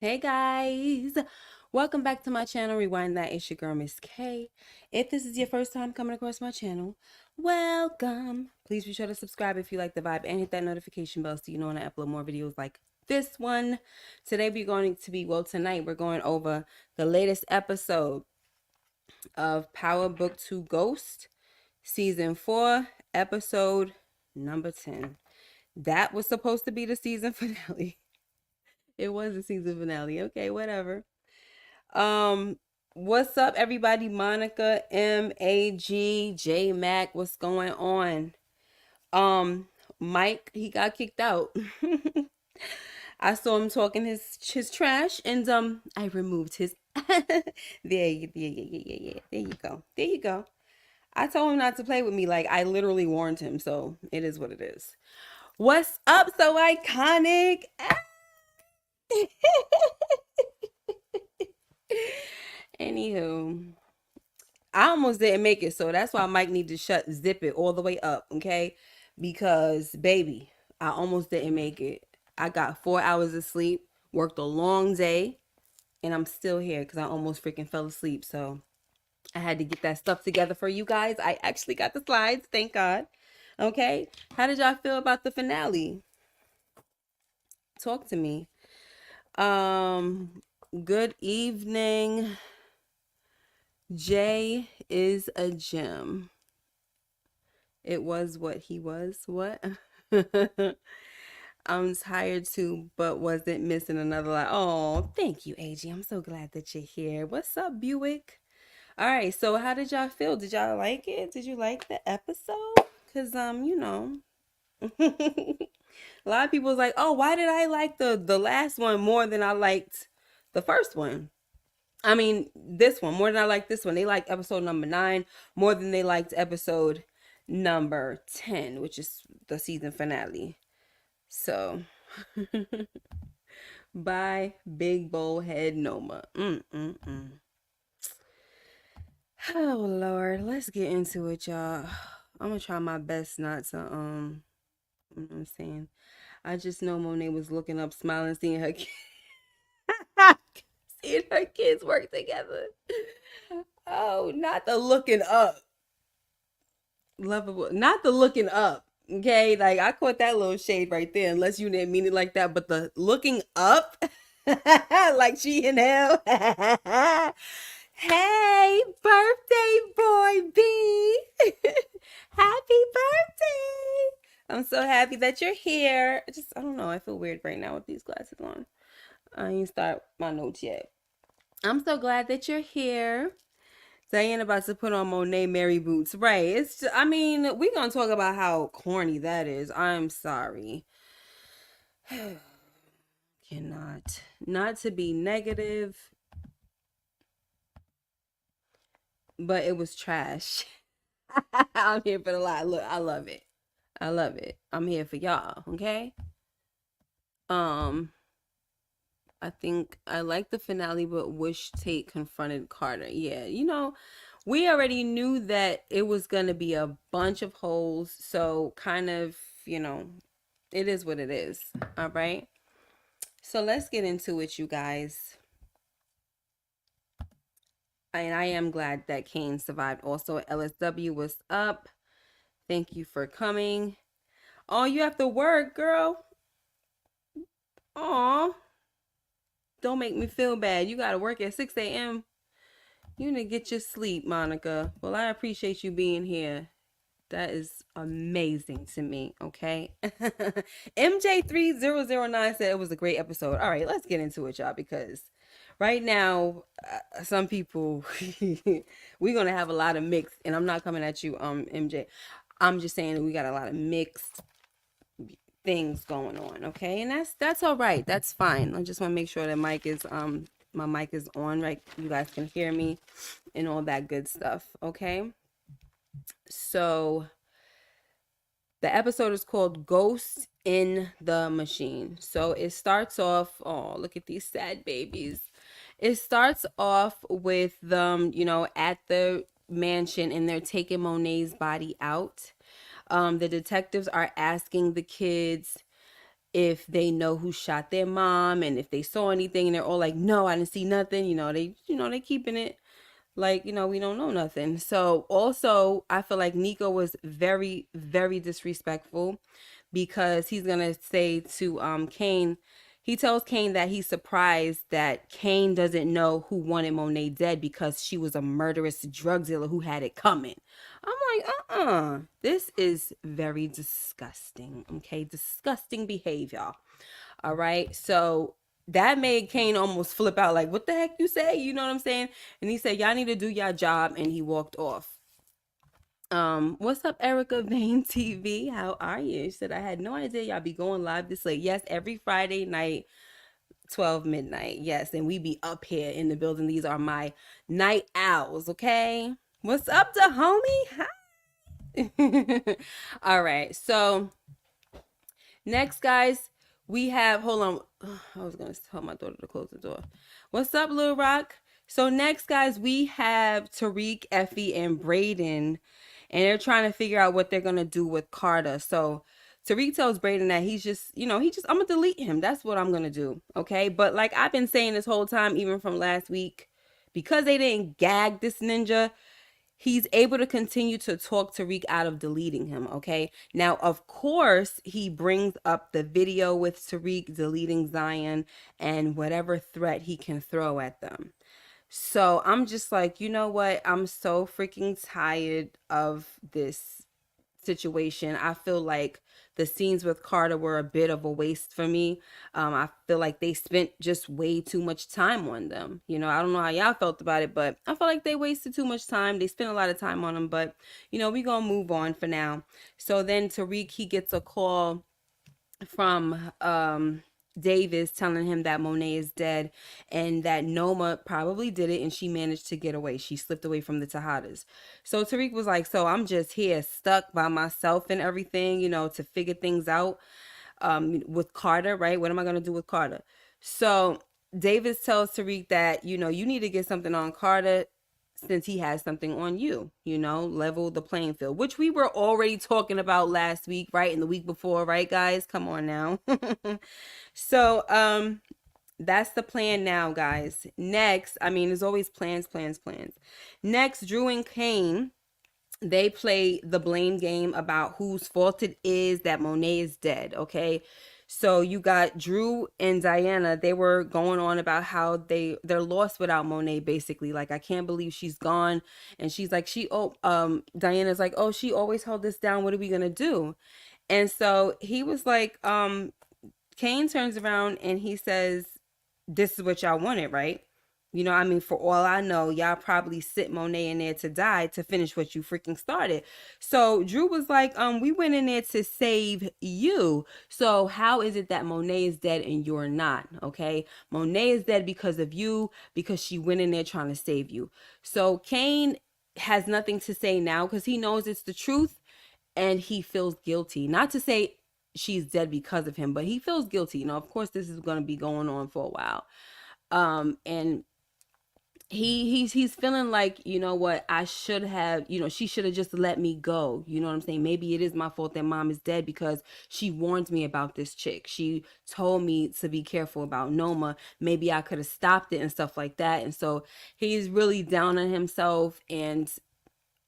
Hey guys, welcome back to my channel. Rewind that. It's your girl Miss K. If this is your first time coming across my channel, welcome. Please be sure to subscribe if you like the vibe and hit that notification bell so you know when I upload more videos like this one. Today tonight we're going over the latest episode of Power Book 2 Ghost, Season 4, Episode number 10. That was supposed to be the season finale. It was the season finale. Okay, whatever. Um, what's up, everybody? Monica, MAG, J Mac, what's going on? Um, Mike, he got kicked out. I saw him talking his trash, and I removed his. There you go. There you go. I told him not to play with me. Like I literally warned him, so it is what it is. What's up, so iconic? Anywho, I almost didn't make it, so that's why Mike need to zip it all the way up, okay? Because baby, I almost didn't make it. I got 4 hours of sleep, worked a long day, and I'm still here because I almost freaking fell asleep. So I had to get that stuff together for you guys. I actually got the slides, thank God. Okay, how did y'all feel about the finale? Talk to me. Um, good evening. Jay is a gem. It was what he was. What? I'm tired too, but wasn't missing another line. Oh, thank you, AG. I'm so glad that you're here. What's up, Buick? All right, so how did y'all feel? Did y'all like it? Did you like the episode? Cause a lot of people was like, "Oh, why did I like the last one more than I liked the first one?" I mean, this one more than I like this one. They liked episode number 9 more than they liked episode number 10, which is the season finale. So, bye, big bowl head Noma. Oh Lord, let's get into it, y'all. I'm gonna try my best not to you know what I'm saying. I just know Monet was looking up, smiling, seeing her seeing her kids work together. Oh, not the looking up. Lovable. Not the looking up. Okay, like I caught that little shade right there, unless you didn't mean it like that. But the looking up, like she in hell. Hey, birthday boy B. Happy birthday. I'm so happy that you're here. I don't know. I feel weird right now with these glasses on. I ain't start my notes yet. I'm so glad that you're here. Diane about to put on Monet Mary boots. Right. It's just, I mean, we're going to talk about how corny that is. I'm sorry. Cannot. Not to be negative, but it was trash. I'm here for the lie. Look, I love it. I love it. I'm here for y'all, okay? Um, I think I like the finale, but wish Tate confronted Carter. Yeah, we already knew that it was gonna be a bunch of holes, so kind of, it is what it is. All right. So let's get into it, you guys. And I am glad that Kane survived. Also, LSW was up. Thank you for coming. Oh, you have to work, girl. Aw. Don't make me feel bad. You gotta work at 6 a.m. You need to get your sleep, Monica. Well, I appreciate you being here. That is amazing to me, okay? MJ3009 said it was a great episode. All right, let's get into it, y'all, because right now, some people, we're going to have a lot of mixed, and I'm not coming at you, MJ. I'm just saying that we got a lot of mixed things going on, okay? And that's all right. That's fine. I just want to make sure that my mic is on, right? You guys can hear me and all that good stuff, okay? So the episode is called Ghost in the Machine. So it starts off, oh, look at these sad babies. It starts off with them, at the mansion and they're taking Monet's body out. The detectives are asking the kids if they know who shot their mom and if they saw anything, and they're all like, no, I didn't see nothing. They keeping it like, we don't know nothing. So also, I feel like Nico was very, very disrespectful, because he's gonna say to Kane, he tells Kane that he's surprised that Kane doesn't know who wanted Monet dead, because she was a murderous drug dealer who had it coming. I'm like, this is very disgusting. Okay, disgusting behavior. All right, so that made Kane almost flip out, like, what the heck you say? You know what I'm saying? And he said, y'all need to do your job, and he walked off. What's up, Erica Vane TV? How are you? She said, I had no idea y'all be going live this late. Yes, every Friday night, 12 midnight. Yes, and we be up here in the building. These are my night owls, okay? What's up, the homie? Hi. All right, so next, guys, we have, hold on. I was going to tell my daughter to close the door. What's up, Lil Rock? So next, guys, we have Tariq, Effie, and Braden, and they're trying to figure out what they're going to do with Carter. So Tariq tells Braden that I'm going to delete him. That's what I'm going to do. Okay. But like I've been saying this whole time, even from last week, because they didn't gag this ninja, he's able to continue to talk Tariq out of deleting him, okay? Now, of course, he brings up the video with Tariq deleting Zion and whatever threat he can throw at them. So I'm just like, you know what? I'm so freaking tired of this situation. I feel like the scenes with Carter were a bit of a waste for me. I feel like they spent just way too much time on them. I don't know how y'all felt about it, but I feel like they wasted too much time. They spent a lot of time on them, but we gonna move on for now. So then Tariq, he gets a call from Davis telling him that Monet is dead and that Noma probably did it, and she managed to get away. She slipped away from the Tejadas. So Tariq was like, so I'm just here stuck by myself and everything, to figure things out with Carter, right? What am I going to do with Carter? So Davis tells Tariq that, you need to get something on Carter since he has something on you, level the playing field, which we were already talking about last week, right? And the week before, right, guys? Come on now. So, that's the plan now, guys. Next, there's always plans. Next, Drew and Kane, they play the blame game about whose fault it is that Monet is dead, okay? So you got Drew and Diana. They were going on about how they're lost without Monet, basically. Like, I can't believe she's gone. And she's like, Diana's like, oh, she always held this down. What are we gonna do? And so he was like, Kane turns around and he says, this is what y'all wanted, right? For all I know, y'all probably sit Monet in there to die to finish what you freaking started. So Drew was like, we went in there to save you. So how is it that Monet is dead and you're not? Okay. Monet is dead because of you, because she went in there trying to save you. So Kane has nothing to say now because he knows it's the truth and he feels guilty. Not to say she's dead because of him, but he feels guilty. Of course, this is going to be going on for a while. And he's feeling like, what, I should have, she should have just let me go. You know what I'm saying? Maybe it is my fault that mom is dead because she warned me about this chick. She told me to be careful about Noma. Maybe I could have stopped it and stuff like that. And so he's really down on himself. And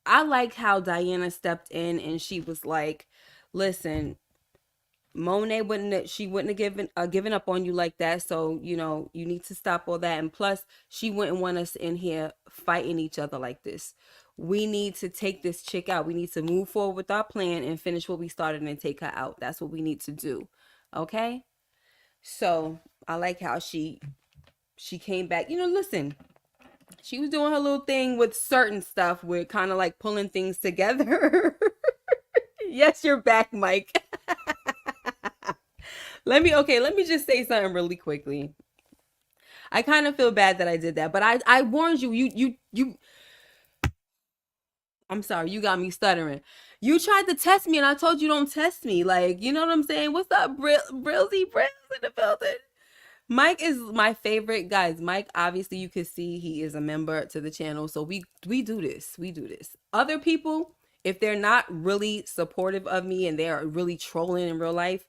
I like how Diana stepped in and she was like, listen, Monet wouldn't have given up on you like that. So, you need to stop all that. And plus, she wouldn't want us in here fighting each other like this. We need to take this chick out. We need to move forward with our plan and finish what we started and take her out. That's what we need to do. Okay? So, I like how she came back. Listen, she was doing her little thing with certain stuff. We're kind of like pulling things together. Yes, you're back, Mike. Let me just say something really quickly. I kind of feel bad that I did that, but I warned you. You. I'm sorry, you got me stuttering. You tried to test me, and I told you don't test me. Like, you know what I'm saying? What's up, Brilzy in the building? Mike is my favorite, guys. Mike, obviously, you can see he is a member to the channel, so we do this. We do this. Other people, if they're not really supportive of me and they are really trolling in real life,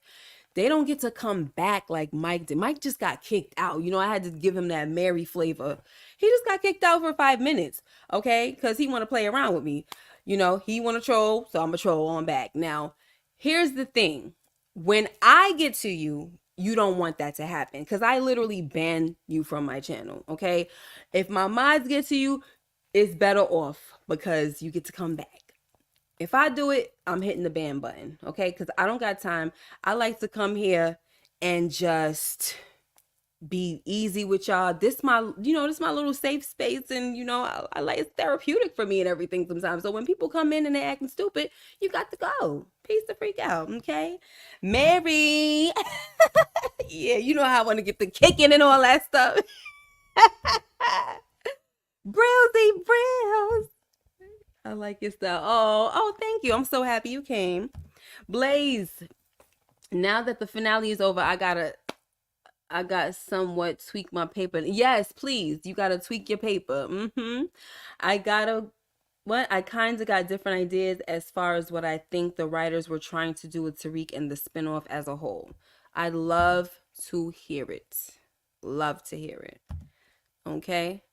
they don't get to come back like Mike did. Mike just got kicked out. You know, I had to give him that Mary flavor. He just got kicked out for 5 minutes, okay? Because he want to play around with me. You know, he want to troll, so I'm going to troll on back. Now, here's the thing. When I get to you, you don't want that to happen because I literally ban you from my channel, okay? If my mods get to you, it's better off because you get to come back. If I do it, I'm hitting the ban button, okay? Because I don't got time. I like to come here and just be easy with y'all. This my little safe space, and I like, it's therapeutic for me and everything sometimes. So when people come in and they acting stupid, you got to go. Peace to freak out, okay? Mary. Yeah, you know how I want to get the kicking and all that stuff. Brilsy Brills. I like your style. Oh, thank you. I'm so happy you came. Blaze, now that the finale is over, I got somewhat tweak my paper. Yes, please. You gotta tweak your paper. I kind of got different ideas as far as what I think the writers were trying to do with Tariq and the spinoff as a whole. I'd love to hear it. Love to hear it. Okay?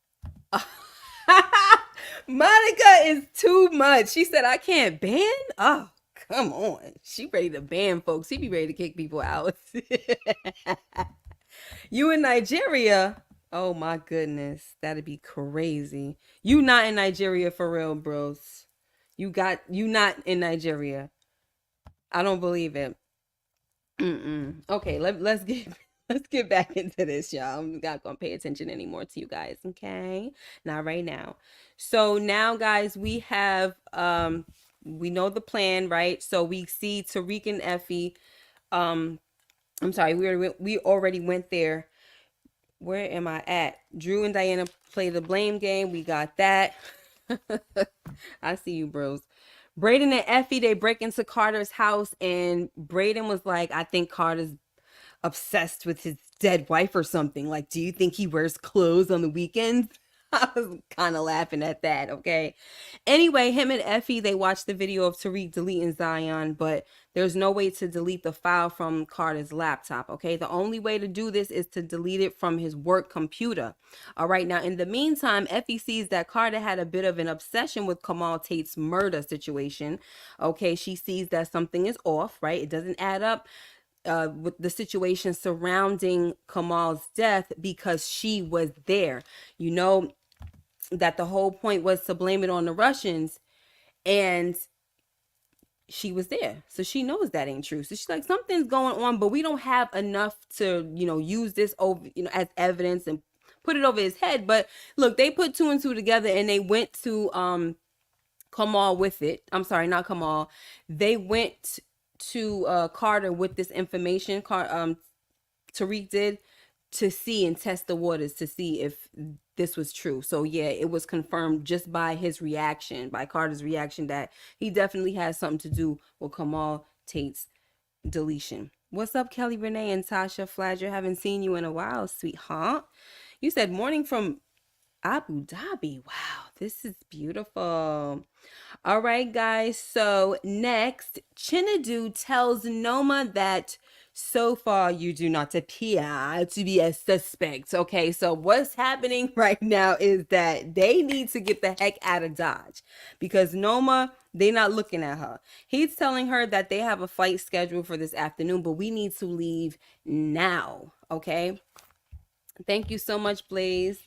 Monica is too much. She said I can't ban? Oh, come on. She ready to ban folks. She be ready to kick people out. You in Nigeria? Oh my goodness. That'd be crazy. You not in Nigeria for real, bros. You not in Nigeria. I don't believe it. Okay, let's get back into this, y'all. I'm not gonna pay attention anymore to you guys, okay? Not right now. So now, guys, we have we know the plan, right? So we see Tariq and Effie. I'm sorry, we already went there. Where am I at? Drew and Diana play the blame game. We got that. I see you, bros. Brayden and Effie, they break into Carter's house, and Brayden was like, I think Carter's obsessed with his dead wife or something. Like, do you think he wears clothes on the weekends? I was kind of laughing at that, okay? Anyway, him and Effie, they watched the video of Tariq deleting Zion, but there's no way to delete the file from Carter's laptop, okay? The only way to do this is to delete it from his work computer. All right, now, in the meantime, Effie sees that Carter had a bit of an obsession with Kamal Tate's murder situation, okay? She sees that something is off, right? It doesn't add up with the situation surrounding Kamal's death because she was there. You know that the whole point was to blame it on the Russians, and she was there, so she knows that ain't true. So she's like, something's going on, but we don't have enough to use this over as evidence and put it over his head. But look, they put two and two together, and they went to Kamal with it. I'm sorry, not Kamal. They went to Carter with this information. Tariq did, to see and test the waters to see if this was true. So yeah, it was confirmed just by his reaction, by Carter's reaction, that he definitely has something to do with Kamal Tate's deletion. What's up, Kelly Renee and Tasha Fladger? Haven't seen you in a while, sweetheart. You said morning from Abu Dhabi. Wow, this is beautiful. All right, guys. So next, Chinadu tells Noma that so far you do not appear to be a suspect. Okay, so what's happening right now is that they need to get the heck out of Dodge because Noma, they're not looking at her. He's telling her that they have a flight scheduled for this afternoon, but we need to leave now. Okay. Thank you so much, Blaze.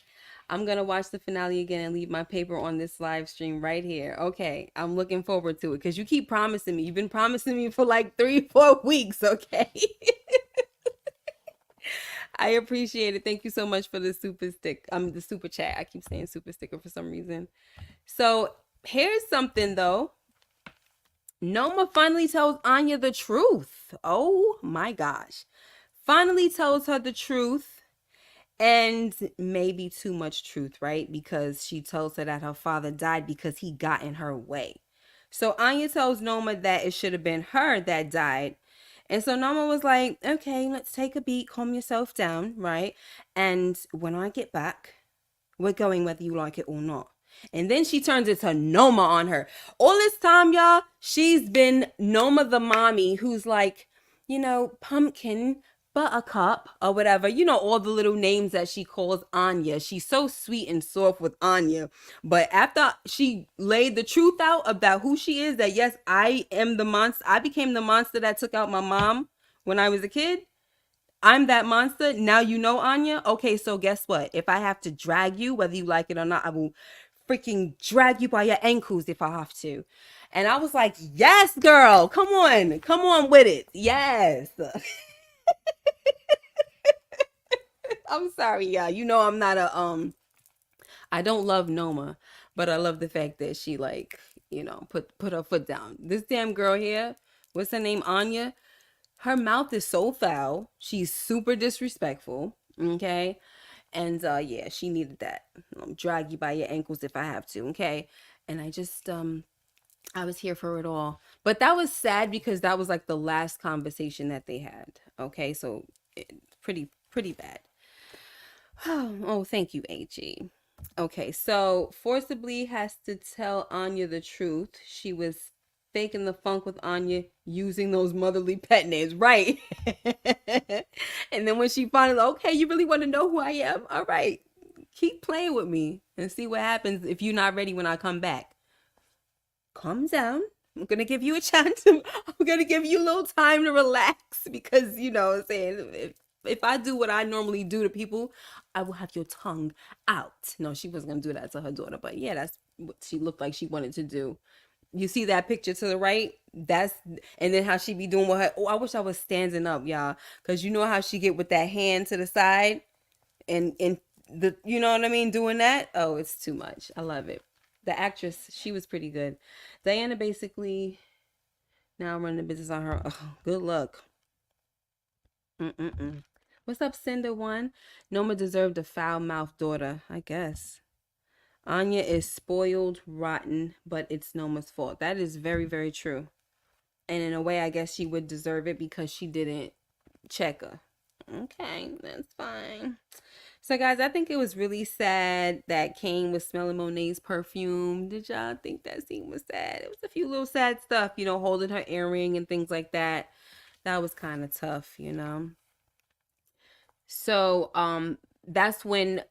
I'm going to watch the finale again and leave my paper on this live stream right here. Okay, I'm looking forward to it because you keep promising me. You've been promising me for like 3-4 weeks, okay? I appreciate it. Thank you so much for the the super chat. I keep saying super sticker for some reason. So here's something though. Noma finally tells Anya the truth. Oh my gosh. Finally tells her the truth. And maybe too much truth, right? Because she tells her that her father died because he got in her way. So Anya tells Noma that it should have been her that died. And so Noma was like, okay, let's take a beat, calm yourself down, right? And when I get back, we're going whether you like it or not. And then she turns into Noma on her. All this time, y'all, she's been Noma the mommy who's like, Pumpkin, Buttercup, or whatever. All the little names that she calls Anya. She's so sweet and soft with Anya. But after she laid the truth out about who she is, that yes, I am the monster. I became the monster that took out my mom when I was a kid. I'm that monster. Now you know, Anya. Okay, so guess what? If I have to drag you, whether you like it or not, I will freaking drag you by your ankles if I have to. And I was like, yes, girl. Come on. Come on with it. Yes. I'm sorry, y'all. I'm not I don't love Noma, but I love the fact that she like, put her foot down. This damn girl here, what's her name? Anya. Her mouth is so foul. She's super disrespectful. Okay. And yeah, she needed that. Drag you by your ankles if I have to, okay? And I was here for it all. But that was sad because that was like the last conversation that they had. Okay? So pretty bad. Oh, thank you, AG. Okay, so forcibly has to tell Anya the truth. She was faking the funk with Anya using those motherly pet names, right? And then when she finally, okay, you really want to know who I am? All right, keep playing with me and see what happens if you're not ready when I come back. Calm down. I'm gonna give you a chance. I'm gonna give you a little time to relax because what I'm saying, if I do what I normally do to people, I will have your tongue out. No, she wasn't gonna do that to her daughter, but yeah, that's what she looked like she wanted to do. You see that picture to the right? And then how she be doing with her. Oh, I wish I was standing up, y'all, because you know how she get with that hand to the side and the you know what I mean, doing that. Oh, it's too much. I love it. The actress, she was pretty good. Diana basically now running the business on her. Oh, good luck. Mm-mm-mm. What's up, Cinder One? Noma deserved a foul-mouthed daughter, I guess. Anya is spoiled, rotten, but it's Noma's fault. That is very, very true. And in a way, I guess she would deserve it because she didn't check her. Okay, that's fine. So, guys, I think it was really sad that Kane was smelling Monet's perfume. Did y'all think that scene was sad? It was a few little sad stuff, holding her earring and things like that. That was kind of tough. So, that's when,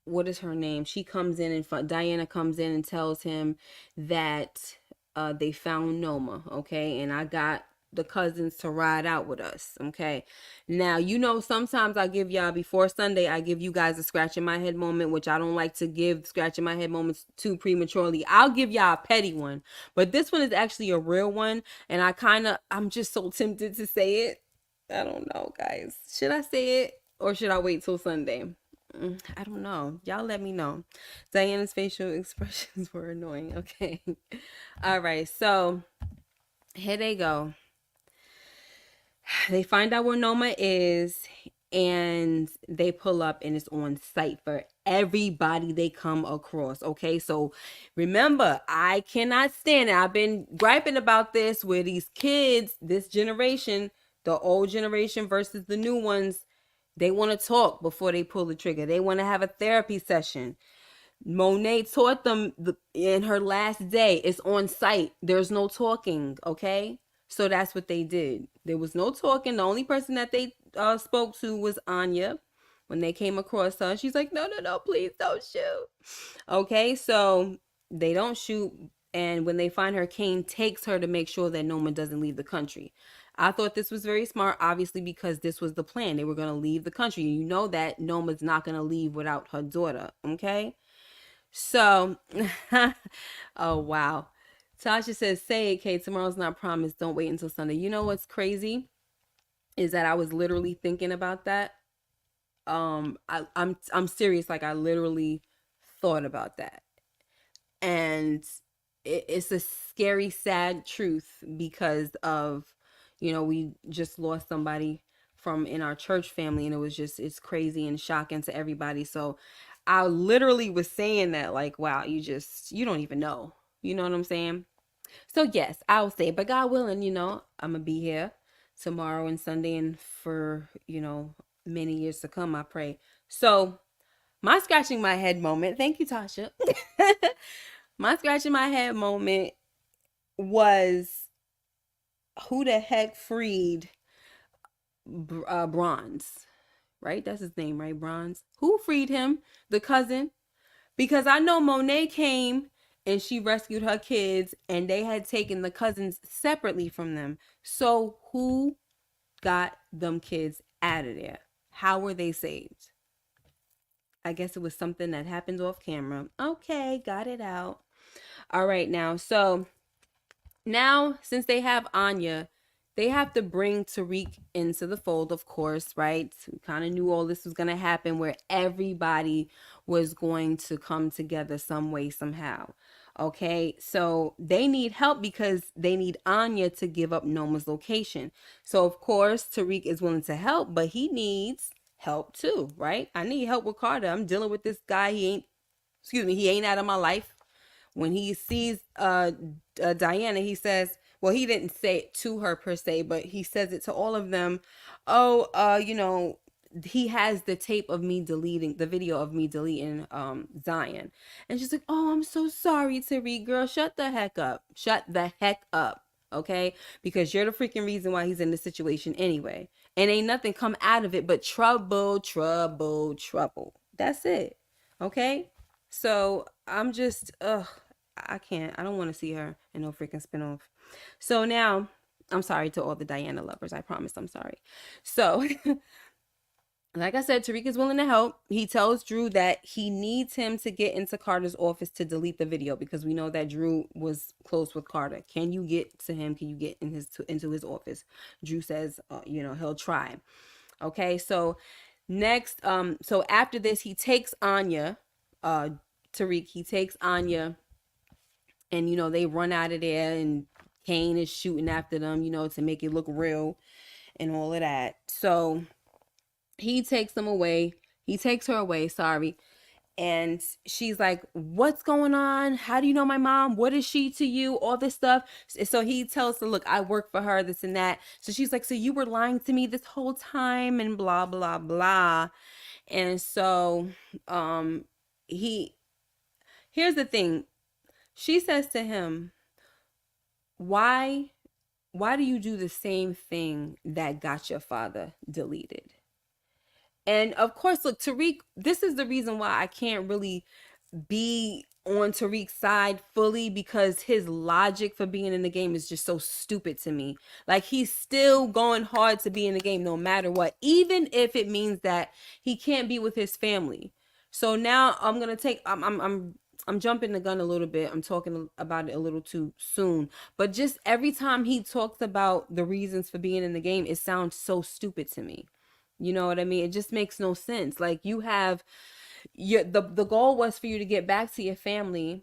what is her name? She comes in and Diana comes in and tells him that they found Noma, okay? And I got the cousins to ride out with us, okay? Now, sometimes I give y'all, before Sunday, I give you guys a scratch in my head moment, which I don't like to give scratch in my head moments too prematurely. I'll give y'all a petty one, but this one is actually a real one, and I'm just so tempted to say it. I don't know, guys. Should I say it or should I wait till Sunday? I don't know. Y'all let me know. Diana's facial expressions were annoying. Okay. All right. So here they go. They find out where Noma is and they pull up and it's on site for everybody they come across. Okay. So remember, I cannot stand it. I've been griping about this where these kids, this generation, the old generation versus the new ones, they want to talk before they pull the trigger. They want to have a therapy session. Monet taught them in her last day. It's on site. There's no talking, okay? So that's what they did. There was no talking. The only person that they spoke to was Anya. When they came across her, she's like, no, no, no, please don't shoot. Okay, so they don't shoot. And when they find her, Kane takes her to make sure that Noma doesn't leave the country. I thought this was very smart, obviously, because this was the plan. They were going to leave the country. You know that Noma's not going to leave without her daughter, okay? So, oh, wow. Tasha says, say it, Kate. Tomorrow's not promised. Don't wait until Sunday. You know what's crazy? Is that I was literally thinking about that. I'm serious. Like, I literally thought about that. And it's a scary, sad truth because of, we just lost somebody from in our church family, and it's crazy and shocking to everybody. So I literally was saying that, like, wow, you don't even know. You know what I'm saying? So yes, I'll say, but God willing, I'm gonna be here tomorrow and Sunday and for, many years to come, I pray. So my scratching my head moment, thank you, Tasha. My scratching my head moment was, who the heck freed Bronze, right? That's his name, right? Bronze. Who freed him? The cousin. Because I know Monet came and she rescued her kids and they had taken the cousins separately from them. So who got them kids out of there? How were they saved? I guess it was something that happened off camera. Okay, got it out. All right, now, since they have Anya, they have to bring Tariq into the fold, of course, right? We kind of knew all this was going to happen where everybody was going to come together some way, somehow. Okay, so they need help because they need Anya to give up Noma's location. So, of course, Tariq is willing to help, but he needs help too, right? I need help with Carter. I'm dealing with this guy. He ain't out of my life. When he sees Diana, he says, well, he didn't say it to her per se, but he says it to all of them. Oh, he has the tape of me deleting the video of me deleting Zion. And she's like, oh, I'm so sorry, Tariq, girl. Shut the heck up. Shut the heck up. Okay? Because you're the freaking reason why he's in this situation anyway. And ain't nothing come out of it but trouble, trouble, trouble. That's it. Okay? So I'm just, I can't. I don't want to see her in no freaking spinoff. So now, I'm sorry to all the Diana lovers. I promise I'm sorry. So, like I said, Tariq is willing to help. He tells Drew that he needs him to get into Carter's office to delete the video because we know that Drew was close with Carter. Can you get to him? Can you get into his office? Drew says, he'll try. Okay, so next, so after this, he takes Anya, Tariq. He takes Anya and they run out of there and Kane is shooting after them, to make it look real and all of that. So he takes them away. He takes her away, sorry. And she's like, what's going on? How do you know my mom? What is she to you? All this stuff. So he tells her, look, I work for her, this and that. So she's like, so you were lying to me this whole time and blah, blah, blah. And so here's the thing. She says to him, why do you do the same thing that got your father deleted? And of course, look, Tariq, this is the reason why I can't really be on Tariq's side fully because his logic for being in the game is just so stupid to me. Like he's still going hard to be in the game no matter what, even if it means that he can't be with his family. So now I'm jumping the gun a little bit. I'm talking about it a little too soon. But just every time he talks about the reasons for being in the game, it sounds so stupid to me. You know what I mean? It just makes no sense. Like you have the goal was for you to get back to your family.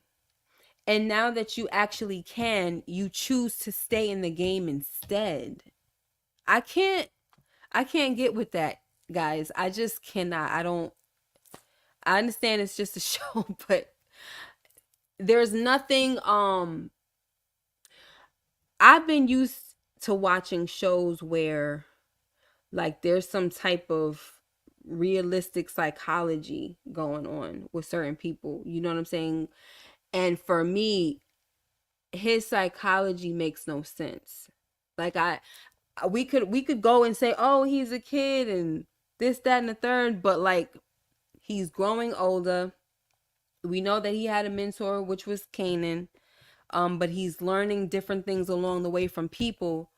And now that you actually can, you choose to stay in the game instead. I can't get with that, guys. I just cannot. I understand it's just a show, but there's nothing I've been used to watching shows where like there's some type of realistic psychology going on with certain people. You know what I'm saying? And for me, his psychology makes no sense. Like we could go and say, "Oh, he's a kid and this, that, and the third," but like he's growing older. We know that he had a mentor, which was Kanan. But he's learning different things along the way from people.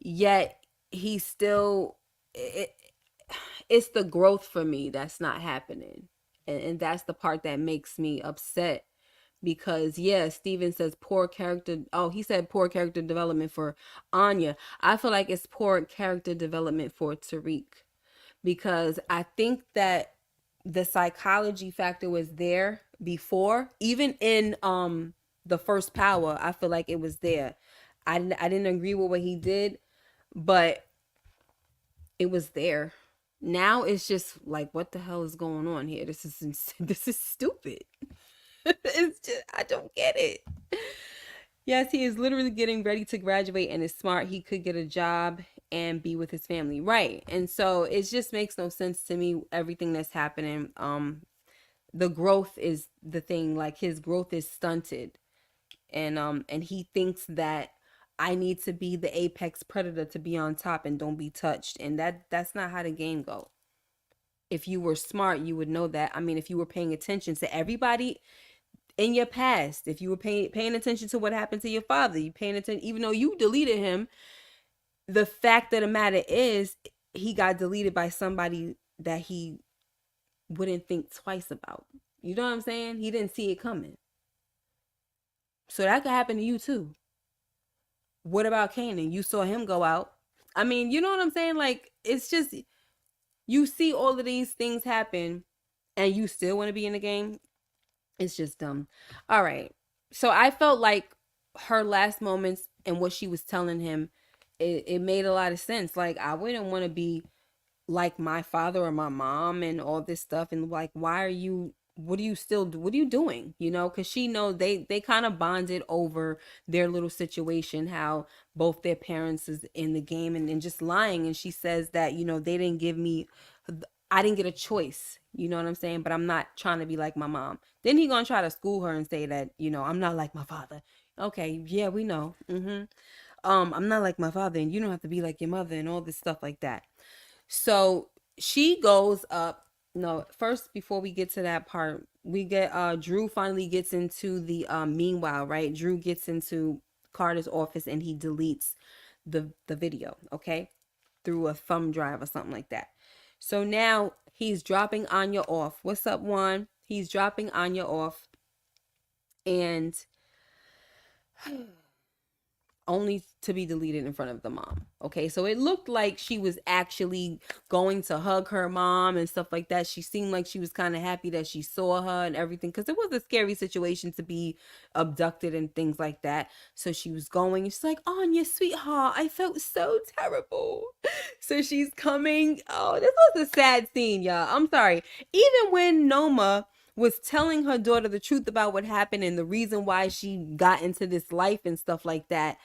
Yet he's still it's the growth for me that's not happening. And that's the part that makes me upset because Steven says poor character. Oh, he said poor character development for Anya. I feel like it's poor character development for Tariq because I think that the psychology factor was there before, even in the first Power. I feel like it was there. I didn't agree with what he did, but it was there. Now it's just like, what the hell is going on here? This is stupid. It's just, I don't get it. Yes, he is literally getting ready to graduate and is smart. He could get a job and be with his family. Right. And so it just makes no sense to me, everything that's happening. The growth is the thing. Like his growth is stunted. And he thinks that I need to be the apex predator to be on top and don't be touched. And that's not how the game go. If you were smart, you would know that. I mean, if you were paying attention to everybody in your past, if you were paying attention to what happened to your father, you paying attention, even though you deleted him, the fact of the matter is he got deleted by somebody that he wouldn't think twice about. You know what I'm saying? He didn't see it coming. So that could happen to you too. What about Kanan? You saw him go out. I mean, you know what I'm saying? Like, it's just, you see all of these things happen and you still want to be in the game. It's just dumb. All right. So I felt like her last moments and what she was telling him, it made a lot of sense. Like, I wouldn't want to be like my father or my mom and all this stuff. And like, why are you, what are you doing? You know, because she knows they kind of bonded over their little situation, how both their parents is in the game and just lying. And she says that, you know, they didn't give me, I didn't get a choice. You know what I'm saying? But I'm not trying to be like my mom. Then he gonna try to school her and say that, you know, I'm not like my father. Okay, yeah, we know. I'm not like my father, and you don't have to be like your mother and all this stuff like that. So she goes up. No, first before we get to that part, we get Drew finally gets into the meanwhile, right? Drew gets into Carter's office and he deletes the video, okay? Through a thumb drive or something like that. So now he's dropping Anya off. What's up, Juan? He's dropping Anya off and only to be deleted in front of the mom. Okay, so it looked like she was actually going to hug her mom and stuff like that. She seemed like she was kind of happy that she saw her and everything, because it was a scary situation to be abducted and things like that. So she was going and she's like, Anya, sweetheart, I felt so terrible. So she's coming. Oh, this was a sad scene, y'all. I'm sorry. Even when Noma was telling her daughter the truth about what happened and the reason why she got into this life and stuff like that,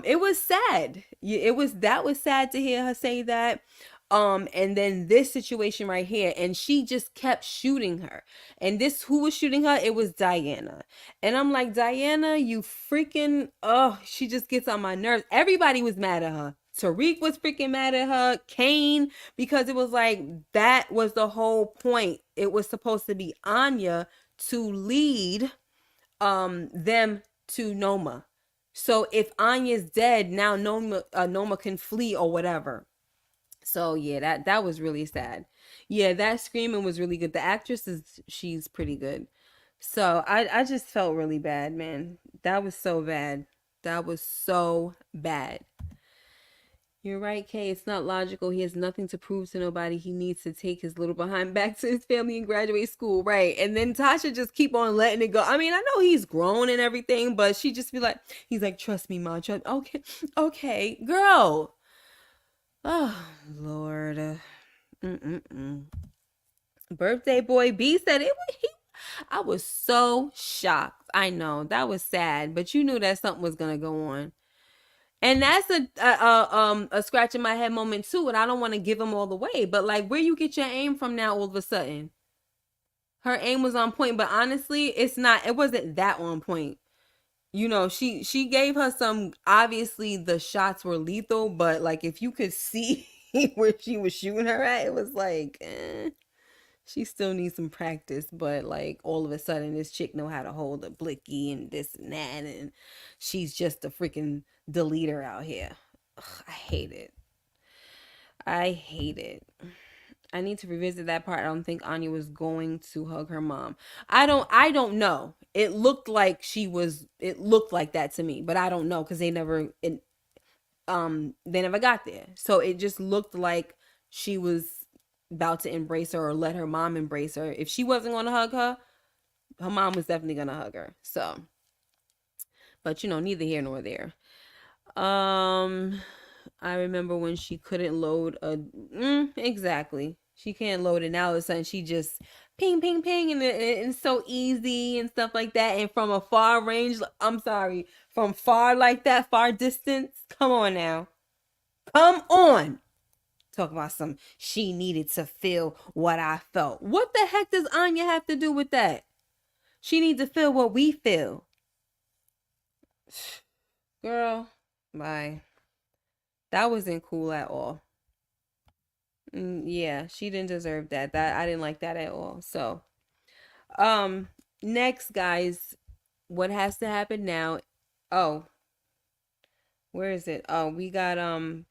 it was sad. That was sad to hear her say that. And then this situation right here, and she just kept shooting her. And this, who was shooting her? It was Diana. And I'm like, Diana, you freaking, oh, she just gets on my nerves. Everybody was mad at her. Tariq was freaking mad at her. Kane, because it was like, that was the whole point. It was supposed to be Anya to lead them to Noma. So if Anya's dead, now Noma can flee or whatever. So yeah, that was really sad. Yeah, that screaming was really good. The actress she's pretty good. So I just felt really bad, man. That was so bad. That was so bad. You're right, Kay. It's not logical. He has nothing to prove to nobody. He needs to take his little behind back to his family and graduate school, right? And then Tasha just keep on letting it go. I mean, I know he's grown and everything, but she just be like, he's like, trust me, Ma. Trust. Okay, okay, girl. Oh Lord. Birthday boy B said it. I was so shocked. I know that was sad, but you knew that something was gonna go on. And that's a scratch in my head moment too, and I don't want to give them all the way, but like, where you get your aim from now all of a sudden? Her aim was on point, but honestly, it wasn't that on point. You know, she gave her some, obviously the shots were lethal, but like, if you could see where she was shooting her at, it was like, she still needs some practice. But like, all of a sudden this chick know how to hold a blicky and this and that, and she's just a freaking deleter out here. Ugh, I hate it. I hate it. I need to revisit that part. I don't think Anya was going to hug her mom. I don't know. It looked like that to me, but I don't know, because they never got there. So it just looked like she was about to embrace her or let her mom embrace her. If she wasn't going to hug her, her mom was definitely going to hug her. So, but you know, neither here nor there. I remember when she couldn't load exactly. She can't load it now. All of a sudden she just ping, ping, ping, and it's so easy and stuff like that. And from a far range, I'm sorry, from far like that, far distance. Come on now. Come on. Talk about some, she needed to feel what I felt. What the heck does Anya have to do with that? She needs to feel what we feel. Girl, Bye. That wasn't cool at all. Yeah, she didn't deserve that. That I didn't like that at all. So, um, next, guys, what has to happen now? Oh, where is it? Oh, we got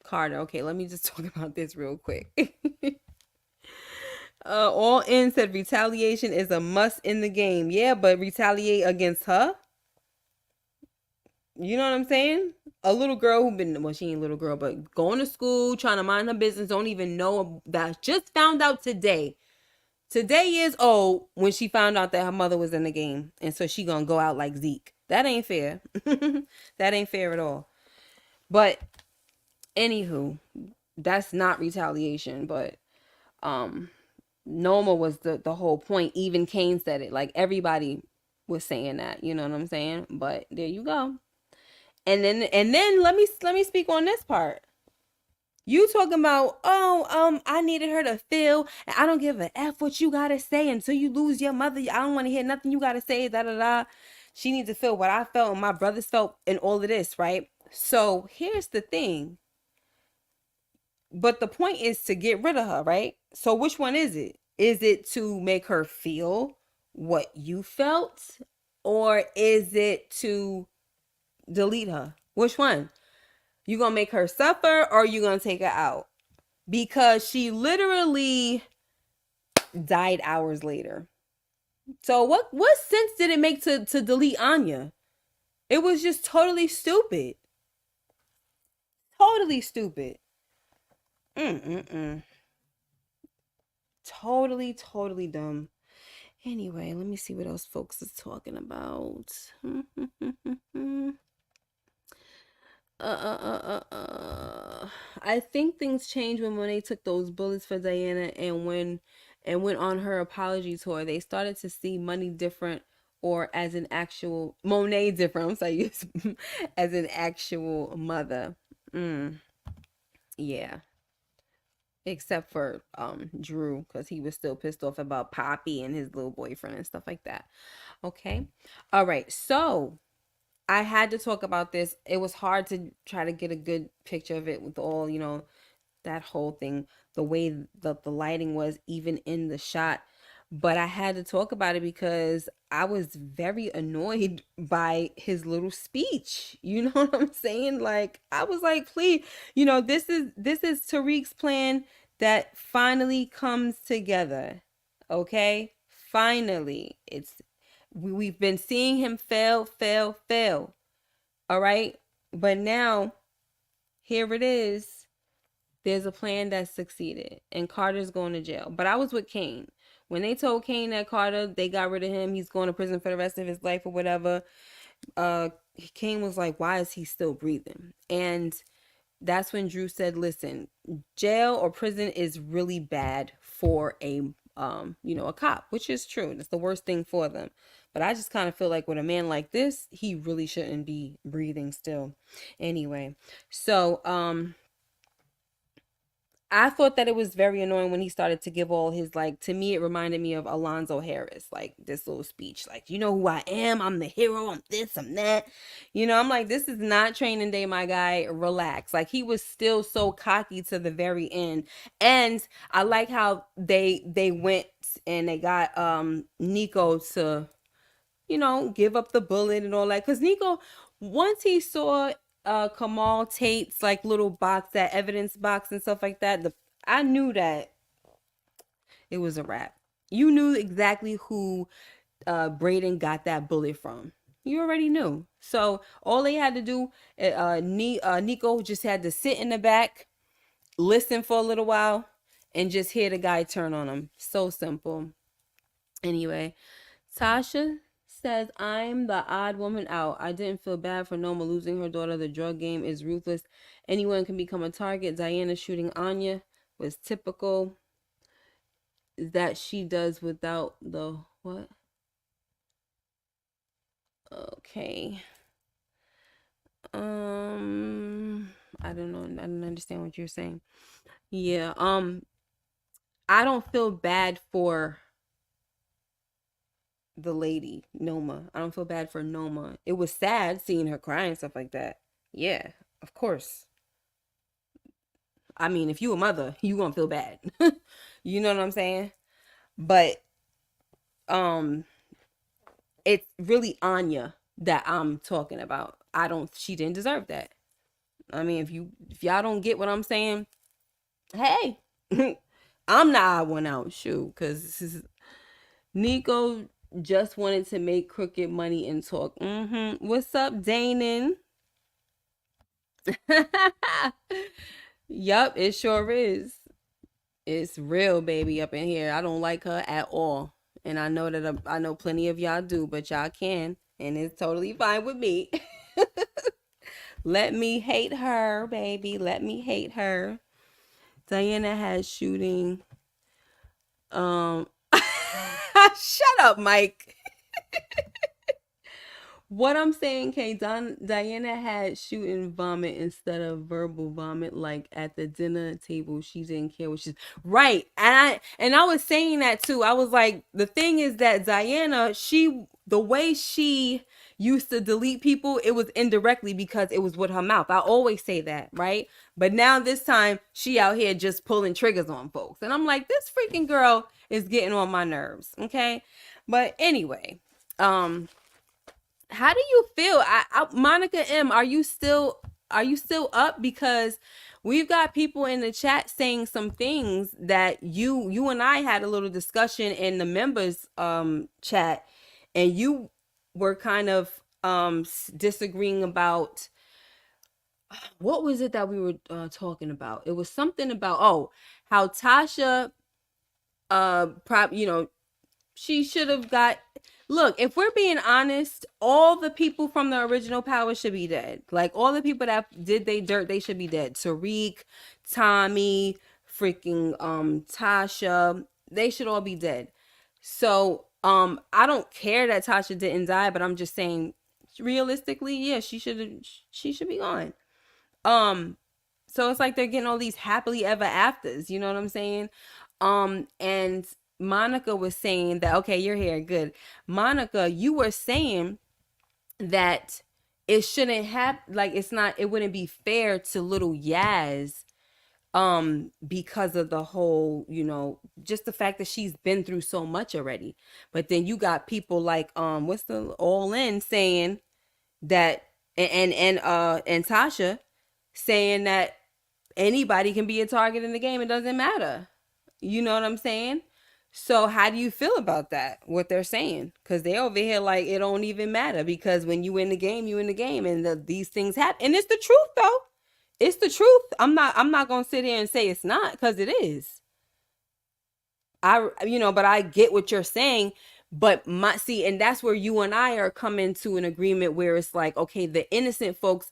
Carter. Okay, let me just talk about this real quick. All in said retaliation is a must in the game. Yeah, but retaliate against her? You know what I'm saying? A little girl who been, well, she ain't a little girl, but going to school, trying to mind her business, don't even know that. Just found out today. Today is old when she found out that her mother was in the game, and so she gonna go out like Zeke. That ain't fair. That ain't fair at all. But anywho, that's not retaliation. But um, Noma was the whole point. Even Kane said it. Like everybody was saying that. You know what I'm saying? But there you go. And then let me speak on this part. You talking about, oh, I needed her to feel, and I don't give a F what you gotta say until you lose your mother. I don't want to hear nothing you gotta say, da da da. She needs to feel what I felt and my brothers felt and all of this, right? So here's the thing. But the point is to get rid of her, right? So which one is it? Is it to make her feel what you felt? Or is it to delete her? Which one? You gonna make her suffer or you gonna take her out? Because she literally died hours later. So what sense did it make to delete Anya? It was just totally stupid. Totally stupid. Mm-mm-mm. Totally dumb. Anyway, let me see what else folks is talking about. I think things changed when Monet took those bullets for Diana and went on her apology tour. They started to see money different or as an actual Monet different. I'm sorry, as an actual mother. Yeah. Except for Drew, because he was still pissed off about Poppy and his little boyfriend and stuff like that. Okay. All right. So I had to talk about this. It was hard to try to get a good picture of it with all, that whole thing, the way the lighting was even in the shot. But I had to talk about it because I was very annoyed by his little speech. You know what I'm saying? Like I was like, please, this is Tariq's plan that finally comes together. Okay? Finally. We've been seeing him fail. All right? But now here it is. There's a plan that succeeded, and Carter's going to jail. But I was with Kane. When they told Kane that Carter, they got rid of him, he's going to prison for the rest of his life or whatever, uh, Kane was like, why is he still breathing? And that's when Drew said, listen, jail or prison is really bad for a cop, which is true. That's the worst thing for them. But I just kind of feel like with a man like this, he really shouldn't be breathing still. Anyway, so I thought that it was very annoying when he started to give all his, like, to me it reminded me of Alonzo Harris, like this little speech, like, you know who I am, I'm the hero, I'm this, I'm that. I'm like, this is not Training Day, my guy. Relax. Like he was still so cocky to the very end. And I like how they went and they got Nico to give up the bullet and all that. Because Nico, once he saw Kamal Tate's like little box, that evidence box and stuff like that, I knew that it was a wrap. You knew exactly who Braden got that bullet from. You already knew. So all they had to do, Nico just had to sit in the back, listen for a little while, and just hear the guy turn on him. So simple. Anyway, Tasha says, I'm the odd woman out. I didn't feel bad for Noma losing her daughter. The drug game is ruthless. Anyone can become a target. Diana shooting Anya was typical. That she does without the what? Okay. I don't know. I don't understand what you're saying. Yeah. I don't feel bad for the lady Noma. I don't feel bad for Noma. It was sad seeing her cry and stuff like that. Yeah. Of course. I mean, if you a mother, you gonna feel bad. You know what I'm saying? But um it's really Anya that I'm talking about. I don't She didn't deserve that. I mean, if y'all don't get what I'm saying, hey, I'm the odd one out, shoot, because Nico just wanted to make crooked money and talk. What's up, Danon? Yup, it sure is. It's real, baby, up in here. I don't like her at all, and I know that I know plenty of y'all do, but y'all can, and it's totally fine with me. Let me hate her, baby. Let me hate her. Diana had shooting. Shut up, Mike. What I'm saying, Kay, Diana had shooting vomit instead of verbal vomit. Like at the dinner table, she didn't care what she's right. And I was saying that too. I was like, the thing is that Diana, the way she used to delete people, it was indirectly because it was with her mouth. I always say that, right? But now this time, she out here just pulling triggers on folks, and I'm like, this freaking girl is getting on my nerves. Okay, but anyway, how do you feel? Monica M, are you still up? Because we've got people in the chat saying some things that you and I had a little discussion in the members chat, and you were kind of disagreeing about what was it that we were talking about? It was something about how Tasha she should have got. Look, if we're being honest, all the people from the original Power should be dead. Like all the people that did they dirt, they should be dead. Tariq, Tommy, freaking Tasha, they should all be dead. So I don't care that Tasha didn't die, but I'm just saying realistically, yeah, she should be gone. Um so it's like they're getting all these happily ever afters, you know what I'm saying? And Monica was saying that, okay, you're here, good. Monica, you were saying that it shouldn't have, like, it wouldn't be fair to little Yaz because of the whole, just the fact that she's been through so much already. But then you got people like what's the All In saying that, and Tasha saying that anybody can be a target in the game. It doesn't matter. You know what I'm saying? So how do you feel about that? What they're saying? Because they over here like it don't even matter because when you in the game, you in the game, and these things happen. And it's the truth, though. It's the truth. I'm not gonna sit here and say it's not because it is. But I get what you're saying. But and that's where you and I are coming to an agreement where it's like, okay, the innocent folks,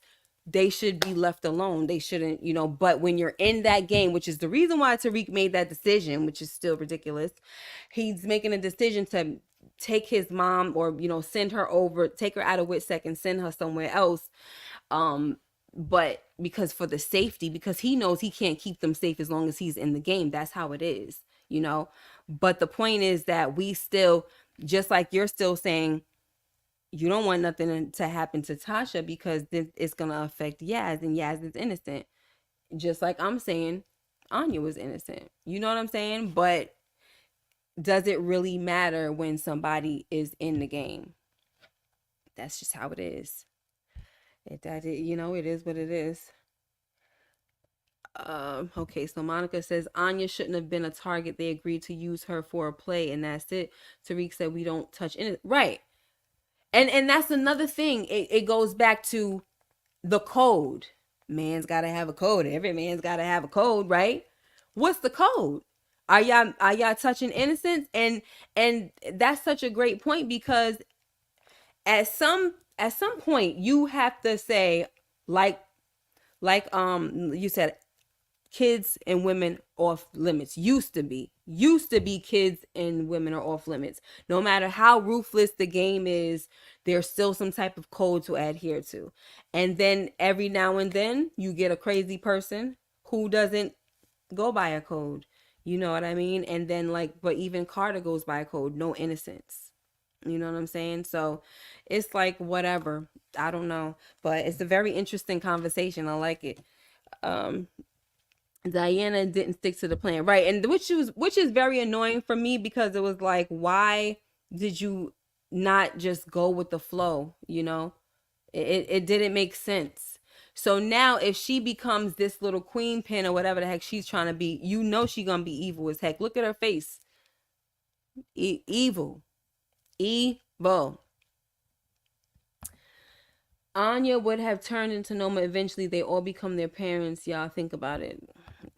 they should be left alone. They shouldn't, but when you're in that game, which is the reason why Tariq made that decision, which is still ridiculous, he's making a decision to take his mom or, send her over, take her out of Witsec and send her somewhere else. But because for the safety, because he knows he can't keep them safe as long as he's in the game. That's how it is, But the point is that we still, just like you're still saying, you don't want nothing to happen to Tasha because it's going to affect Yaz, and Yaz is innocent. Just like I'm saying, Anya was innocent. You know what I'm saying? But does it really matter when somebody is in the game? That's just how it is. It is what it is. Okay, so Monica says Anya shouldn't have been a target. They agreed to use her for a play, and that's it. Tariq said we don't touch it. Right. And that's another thing. It goes back to the code. Man's gotta have a code. Every man's gotta have a code, right? What's the code? Are y'all touching innocence? And that's such a great point because at some point you have to say, like you said, kids and women off limits. Used to be kids and women are off limits. No matter how ruthless the game is, there's still some type of code to adhere to. And then every now and then you get a crazy person who doesn't go by a code. You know what I mean? And then but even Carter goes by a code, no innocence. You know what I'm saying? So it's like whatever. I don't know, but it's a very interesting conversation. I like it. Um, Diana didn't stick to the plan, right? And which is very annoying for me because it was like, why did you not just go with the flow? You know, it didn't make sense. So now if she becomes this little queen pin or whatever the heck she's trying to be, you know she gonna be evil as heck. Look at her face, evil, evil. Anya would have turned into Noma eventually. They all become their parents. Y'all think about it.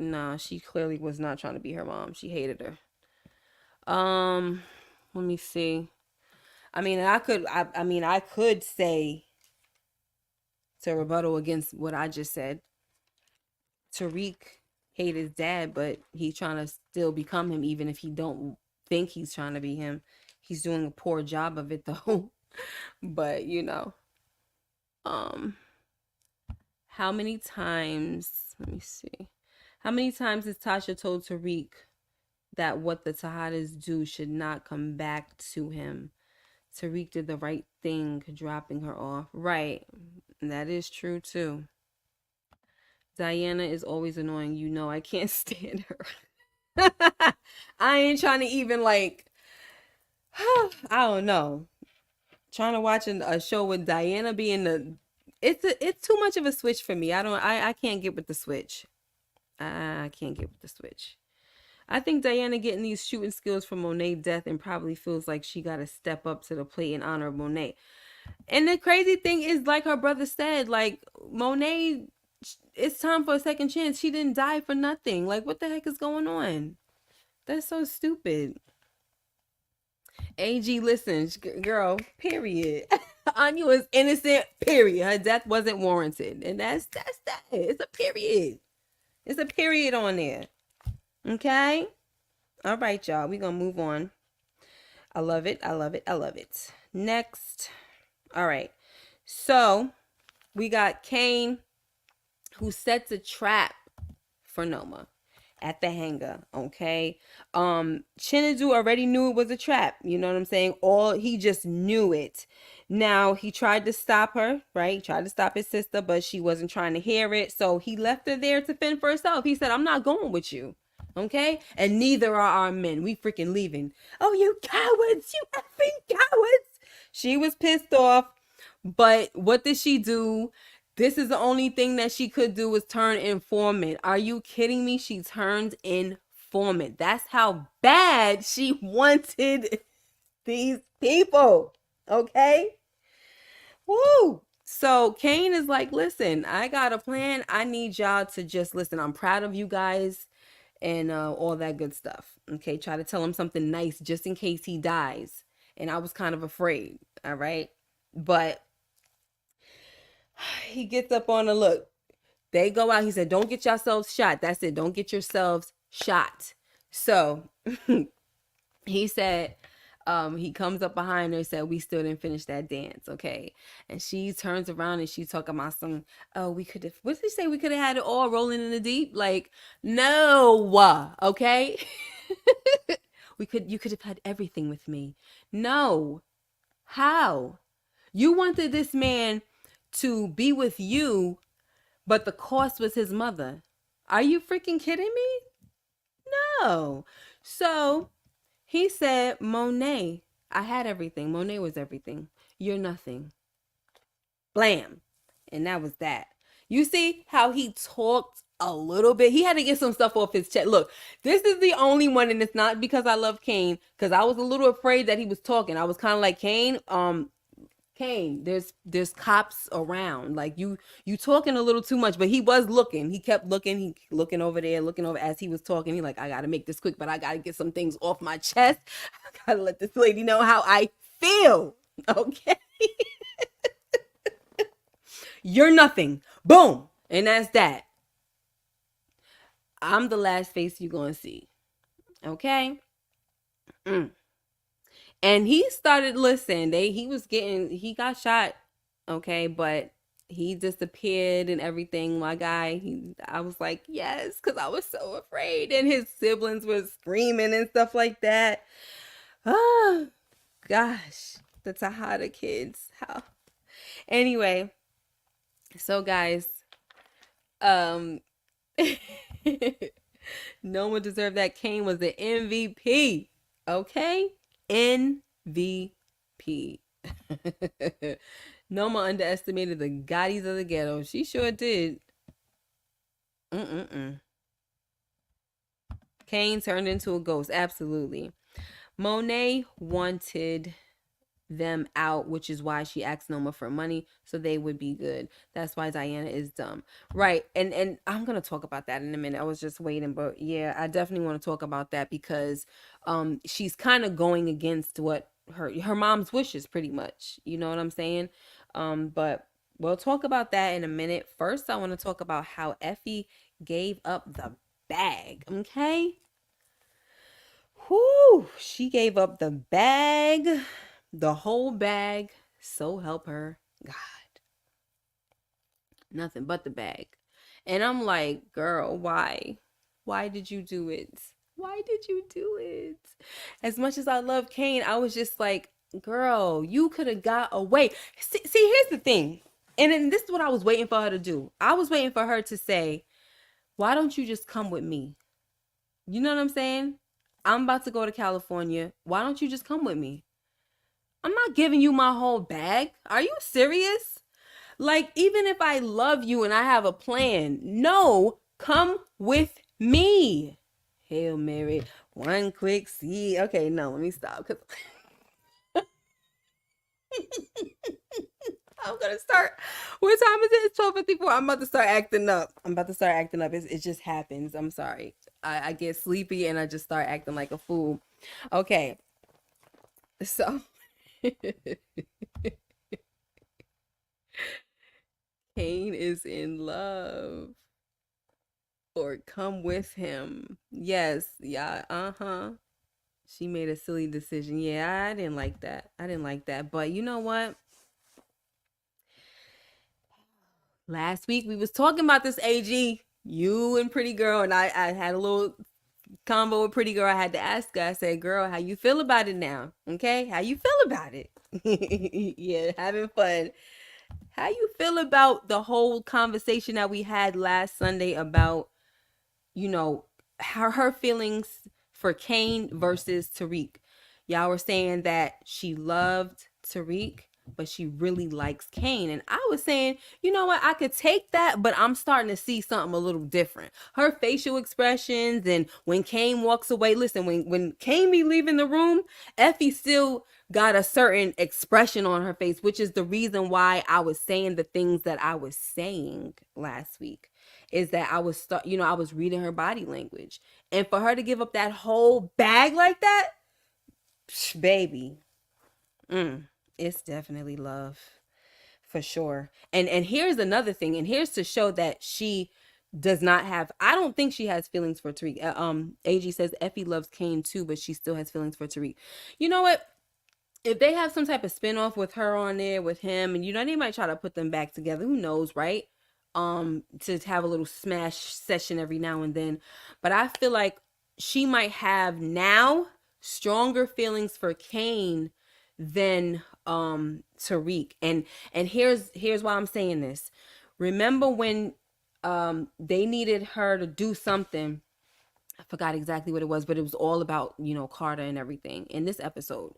Nah, she clearly was not trying to be her mom. She hated her. Let me see. I mean, I could say to rebuttal against what I just said. Tariq hated his dad, but he's trying to still become him, even if he don't think he's trying to be him. He's doing a poor job of it though. But you know, um, how many times? Let me see. How many times has Tasha told Tariq that what the Tejadas do should not come back to him? Tariq did the right thing, dropping her off. Right. That is true too. Diana is always annoying. You know I can't stand her. I ain't trying to even like I don't know. Trying to watch a show with Diana being the it's too much of a switch for me. I can't get with the switch. I can't get with the switch. I think Diana getting these shooting skills from Monet's death and probably feels like she got to step up to the plate in honor of Monet. And the crazy thing is, like her brother said, like Monet, it's time for a second chance. She didn't die for nothing. Like, what the heck is going on? That's so stupid. AG, listen, girl, period. Anya was innocent, period. Her death wasn't warranted. And that's that. It's a period. It's a period on there. Okay? All right, y'all. We're going to move on. I love it. I love it. I love it. Next. All right. So we got Kane, who sets a trap for Noma at the hangar. Okay. Chinadu already knew it was a trap. You know what I'm saying? He just knew it. Now he tried to stop her, right? He tried to stop his sister, but she wasn't trying to hear it. So he left her there to fend for herself. He said, I'm not going with you. Okay? And neither are our men. We freaking leaving. Oh, you cowards! You effing cowards! She was pissed off. But what did she do? This is the only thing that she could do was turn informant. Are you kidding me? She turned informant. That's how bad she wanted these people. Okay? Woo! So Kane is like, listen, I got a plan. I need y'all to just listen. I'm proud of you guys and all that good stuff. Okay, try to tell him something nice just in case he dies. And I was kind of afraid. All right. But he gets up on a look. They go out. He said, don't get yourselves shot. That's it. Don't get yourselves shot. So he said, he comes up behind her and said, we still didn't finish that dance. Okay. And she turns around and she's talking about some, oh, we could have, what did he say? We could have had it all rolling in the deep. Like, no. Okay. You could have had everything with me. No. How? You wanted this man to be with you, but the cost was his mother. Are you freaking kidding me? No. So he said, Monet, I had everything. Monet was everything. You're nothing. Blam. And that was that. You see how he talked a little bit? He had to get some stuff off his chest. Look, this is the only one, and it's not because I love Kane, because I was a little afraid that he was talking. I was kind of like, Kane, there's cops around. Like you talking a little too much, but he was looking. He kept looking. He looking over there, looking over as he was talking. He like, I gotta make this quick, but I gotta get some things off my chest. I gotta let this lady know how I feel. Okay. You're nothing. Boom. And that's that. I'm the last face you're gonna see. Okay. And he started listening. He got shot. Okay, but he disappeared and everything. My guy, I was like, yes, because I was so afraid. And his siblings were screaming and stuff like that. Ah, gosh, the Tejada kids. How? Anyway, so guys, um, no one deserved that. Kane was the MVP. Okay, MVP. Noma underestimated the Gottis of the ghetto. She sure did. Mm-mm-mm. Kane turned into a ghost. Absolutely. Monet wanted them out, which is why she asked Noma for money so they would be good. That's why Diana is dumb. Right. And I'm gonna talk about that in a minute. I was just waiting, but yeah, I definitely want to talk about that because she's kind of going against what her mom's wishes pretty much. You know what I'm saying? But we'll talk about that in a minute. First, I want to talk about how Effie gave up the bag. Okay? Whoo, she gave up the bag, the whole bag. So help her God. Nothing but the bag. And I'm like, girl, why? Why did you do it? Why did you do it? As much as I love Kane, I was just like, girl, you could have got away. See, here's the thing. And then this is what I was waiting for her to do. I was waiting for her to say, why don't you just come with me? You know what I'm saying? I'm about to go to California. Why don't you just come with me? I'm not giving you my whole bag. Are you serious? Like, even if I love you and I have a plan, no, come with me. Hail Mary, one quick seed. Okay, no, let me stop. Cause I'm gonna start. What time is it? It's 12:54. I'm about to start acting up. It just happens. I'm sorry. I get sleepy and I just start acting like a fool. Okay, so Kane is in love. Or come with him. Yes, yeah, uh-huh. She made a silly decision. Yeah, I didn't like that. I didn't like that. But you know what? Last week we was talking about this AG. You and Pretty Girl, and I had a little convo with Pretty Girl. I had to ask her. I said, girl, how you feel about it now? Okay? How you feel about it? Yeah, having fun. How you feel about the whole conversation that we had last Sunday about, you know, her feelings for Kane versus Tariq? Y'all were saying that she loved Tariq, but she really likes Kane. And I was saying, you know what, I could take that, but I'm starting to see something a little different. Her facial expressions, and when Kane walks away, listen, when Kane be leaving the room, Effie still got a certain expression on her face, which is the reason why I was saying the things that I was saying last week. Is that I was I was reading her body language. And for her to give up that whole bag like that, baby, it's definitely love for sure. And here's another thing, and here's to show that she does not have, I don't think she has feelings for Tariq. AG says Effie loves Kane too, but she still has feelings for Tariq. You know what? If they have some type of spinoff with her on there with him, and they might try to put them back together, who knows, right? To have a little smash session every now and then. But I feel like she might have now stronger feelings for Kane than Tariq. And here's why I'm saying this. Remember when they needed her to do something, I forgot exactly what it was, but it was all about, Carter and everything in this episode.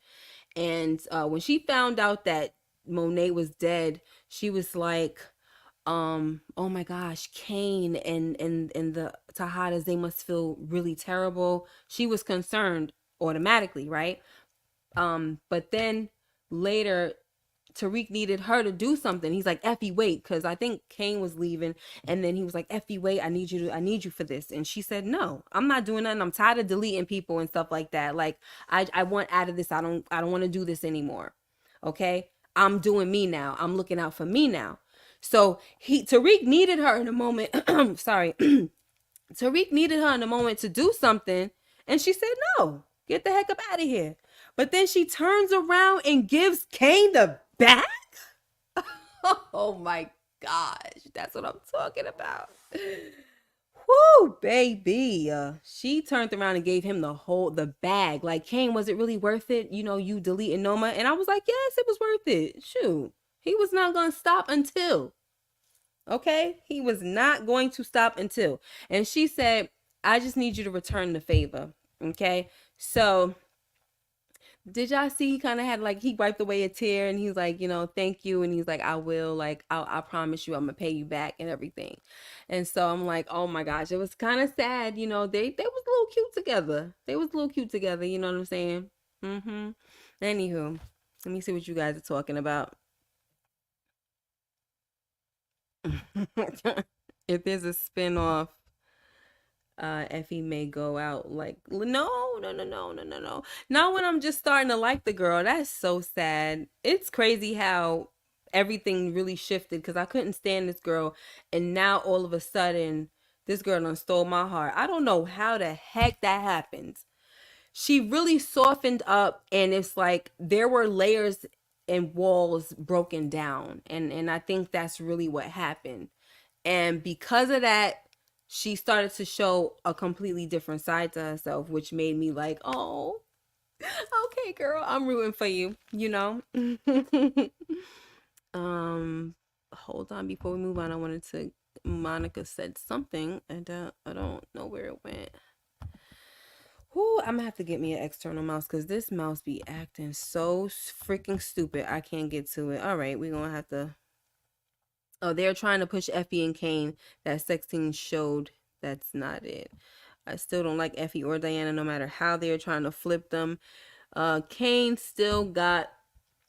And when she found out that Monet was dead, she was like, oh my gosh, Kane and the Tejadas, they must feel really terrible. She was concerned automatically, right? But then later Tariq needed her to do something. He's like, Effie, wait, because I think Kane was leaving, and then he was like, Effie, wait, I need you for this. And she said, no, I'm not doing nothing. I'm tired of deleting people and stuff like that. Like, I want out of this. I don't want to do this anymore. Okay, I'm doing me now. I'm looking out for me now. So Tariq needed her in a moment. Sorry, Tariq needed her in a moment to do something, and she said, no, get the heck up out of here. But then she turns around and gives Kane the back. Oh my gosh, that's what I'm talking about. Whoo, baby. She turned around and gave him the bag. Like, Kane, was it really worth it? You know, you deleting Noma? And I was like, yes, it was worth it. Shoot. He was not going to stop until. Okay? He was not going to stop until. And she said, I just need you to return the favor. Okay? So did y'all see he kind of had like he wiped away a tear and he's like, thank you, and he's like, I will, like, I promise you I'm gonna pay you back and everything. And so I'm like, oh my gosh, it was kind of sad. They was a little cute together. They was a little cute together, you know what I'm saying? Mm-hmm. Anywho, let me see what you guys are talking about. If there's a spin-off, Effie may go out like, no, no, no, no, no, no, no. Not when I'm just starting to like the girl. That's so sad. It's crazy how everything really shifted because I couldn't stand this girl, and now all of a sudden this girl done stole my heart. I don't know how the heck that happens. She really softened up, and it's like there were layers and walls broken down, and I think that's really what happened. And because of that, she started to show a completely different side to herself, which made me like, oh, okay, girl, I'm rooting for you, you know? um, Hold on, before we move on, I wanted to, Monica said something, and I don't know where it went. Whoo, I'm gonna have to get me an external mouse because this mouse be acting so freaking stupid. I can't get to it. All right, we're gonna have to. Oh, they're trying to push Effie and Kane. That sex scene showed that's not it. I still don't like Effie or Diana, no matter how they're trying to flip them. Kane still got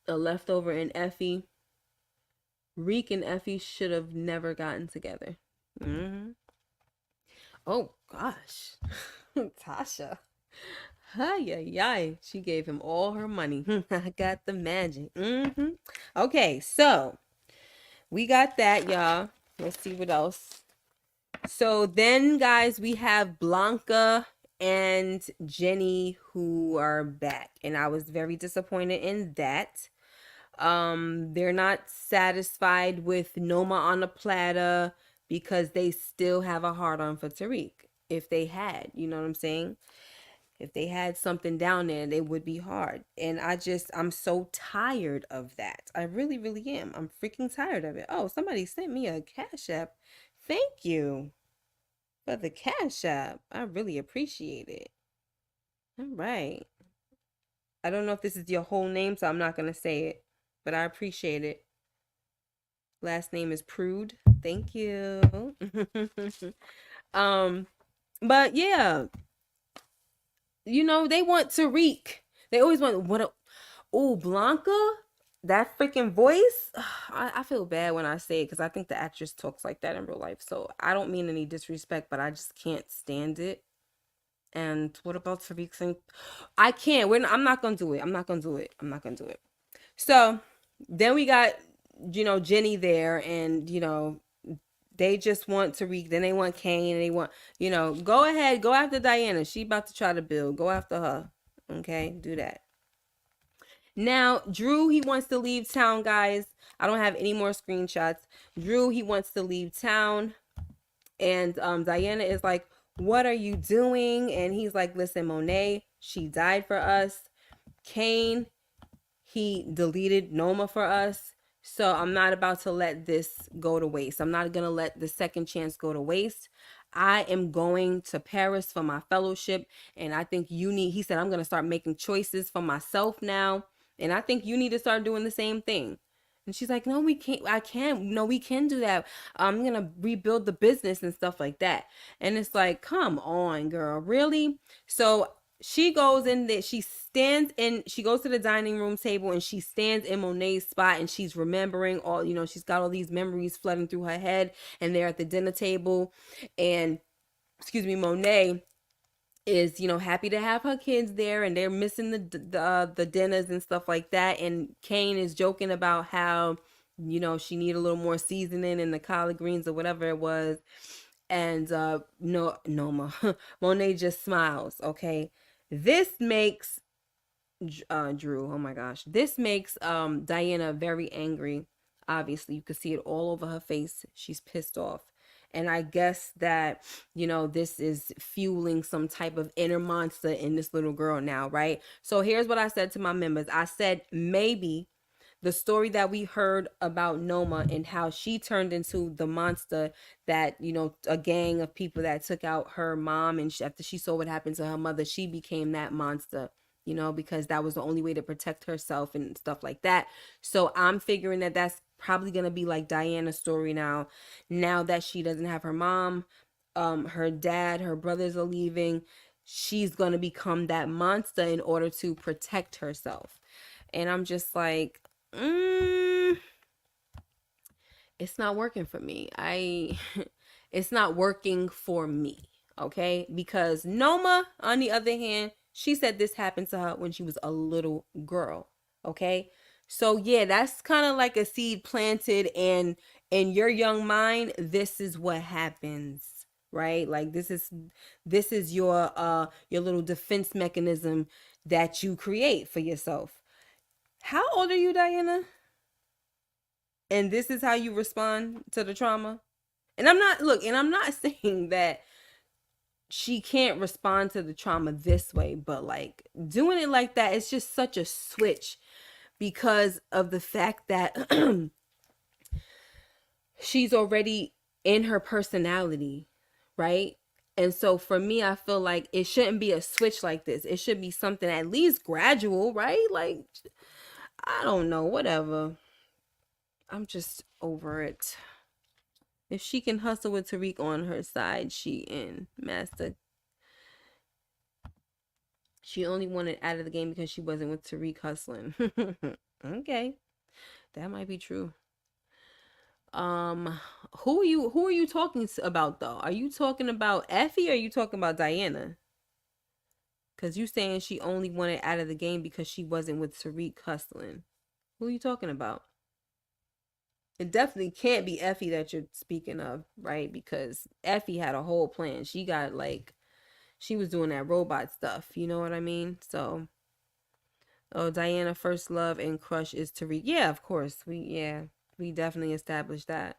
a leftover in Effie. Reek and Effie should have never gotten together. Mm-hmm. Oh gosh, Tasha. Hi, yay. She gave him all her money. I got the magic. Mm-hmm. Okay, so we got that, y'all. Let's see what else. So then, guys, we have Blanca and Jenny who are back, and I was very disappointed in that. They're not satisfied with Noma on a platter because they still have a hard on for Tariq. If they had, you know what I'm saying? If they had something down there, they would be hard. And I'm so tired of that. I really, really am. I'm freaking tired of it. Oh, somebody sent me a Cash App. Thank you for the Cash App. I really appreciate it. All right. I don't know if this is your whole name, so I'm not going to say it, but I appreciate it. Last name is Prude. Thank you. But yeah, they want Tariq. They always want what? Oh, Blanca, that freaking voice. I feel bad when I say it because I think the actress talks like that in real life. So I don't mean any disrespect, but I just can't stand it. And what about Tariq Singh? I can't. I'm not gonna do it. I'm not gonna do it. I'm not gonna do it. So then we got Jenny there, and they just want Tariq. Then they want Kane, and they want go ahead, go after Diana. She about to try to build. Go after her. Okay, do that. Now, Drew, he wants to leave town, guys. I don't have any more screenshots. Drew, he wants to leave town. And Diana is like, what are you doing? And he's like, listen, Monet, she died for us. Kane, he deleted Noma for us. So I'm not about to let this go to waste. I'm not going to let the second chance go to waste. I am going to Paris for my fellowship. And I think he said, I'm going to start making choices for myself now. And I think you need to start doing the same thing. And she's like, no, we can't. I can't. No, we can do that. I'm going to rebuild the business and stuff like that. And it's like, come on, girl. Really? So she goes in there. She goes to the dining room table and she stands in Monet's spot and she's remembering all, she's got all these memories flooding through her head, and they're at the dinner table. And, Monet is happy to have her kids there, and they're missing the dinners and stuff like that. And Kane is joking about how she need a little more seasoning in the collard greens or whatever it was. And no Noma Monet just smiles. Okay, this makes Drew, oh my gosh, this makes Diana very angry. Obviously you can see it all over her face. She's pissed off. And I guess that, this is fueling some type of inner monster in this little girl now, right? So here's what I said to my members. I said, maybe the story that we heard about Noma and how she turned into the monster that, a gang of people that took out her mom, and after she saw what happened to her mother, she became that monster, because that was the only way to protect herself and stuff like that. So I'm figuring that that's probably going to be like Diana's story now that she doesn't have her mom, her dad, her brothers are leaving. She's going to become that monster in order to protect herself. And I'm just like, it's not working for me. It's not working for me. Okay. Because Noma, on the other hand, she said this happened to her when she was a little girl. Okay. So yeah, that's kind of like a seed planted, and in your young mind, this is what happens, right? Like this is your little defense mechanism that you create for yourself. How old are you, Diana? And this is how you respond to the trauma. And I'm not saying that she can't respond to the trauma this way, but like doing it like that, it's just such a switch because of the fact that she's already in her personality, right? And so for me, I feel like it shouldn't be a switch like this. It should be something at least gradual, right? Like, I don't know, whatever. I'm just over it. If she can hustle with Tariq on her side, she in. Master. She only wanted out of the game because she wasn't with Tariq hustling. Okay. That might be true. Who are you talking about though? Are you talking about Effie or are you talking about Diana? Cause you saying she only wanted out of the game because she wasn't with Tariq hustling. Who are you talking about? It definitely can't be Effie that you're speaking of, right? Because Effie had a whole plan. She got like, she was doing that robot stuff. You know what I mean? So, oh, Diana first love and crush is Tariq. Yeah, of course. We definitely established that.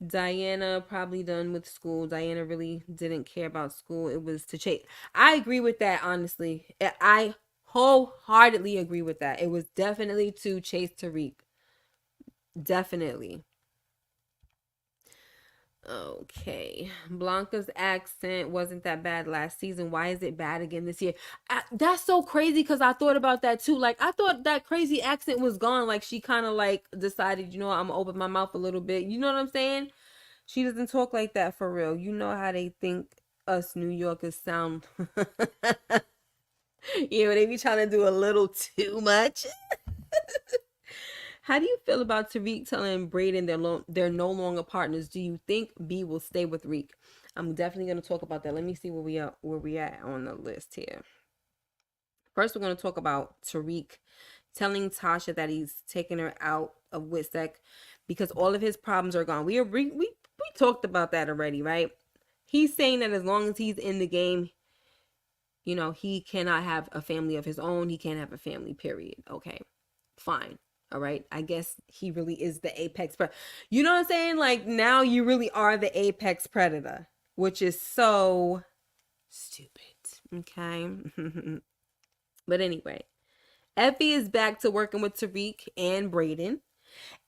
Diana probably done with school. Diana really didn't care about school. It was to chase. I agree with that, honestly. I wholeheartedly agree with that. It was definitely to chase Tariq. Definitely. Okay. Blanca's accent wasn't that bad last season. Why is it bad again this year? That's so crazy because I thought about that too. Like, I thought that crazy accent was gone. Like, she kind of like decided, I'm going to open my mouth a little bit. You know what I'm saying? She doesn't talk like that for real. You know how they think us New Yorkers sound. They be trying to do a little too much. How do you feel about Tariq telling Brayden they're no longer partners? Do you think B will stay with Reek? I'm definitely going to talk about that. Let me see where we at on the list here. First, we're going to talk about Tariq telling Tasha that he's taking her out of Witsec because all of his problems are gone. We talked about that already, right? He's saying that as long as he's in the game, he cannot have a family of his own. He can't have a family, period. Okay, fine. All right. I guess he really is the apex predator. You know what I'm saying? Like, now you really are the apex predator, which is so stupid. Okay. But anyway, Effie is back to working with Tariq and Brayden.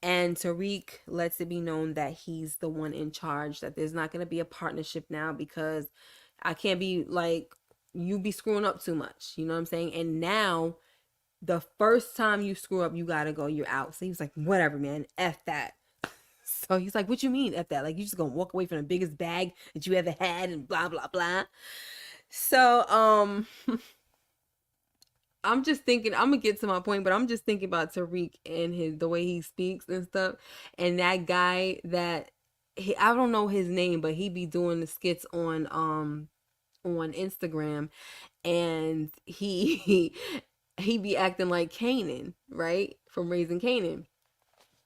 And Tariq lets it be known that he's the one in charge, that there's not going to be a partnership now because I can't be like, you be screwing up too much. You know what I'm saying? And now, the first time you screw up, you gotta go, you're out. So he was like, whatever, man, F that. So he's like, what you mean, F that? Like, you just gonna walk away from the biggest bag that you ever had and blah, blah, blah. So, I'm just thinking, I'm gonna get to my point, but I'm just thinking about Tariq and the way he speaks and stuff. And that guy that, I don't know his name, but he be doing the skits on Instagram, and he be acting like Kanan, right? From Raising Kanan.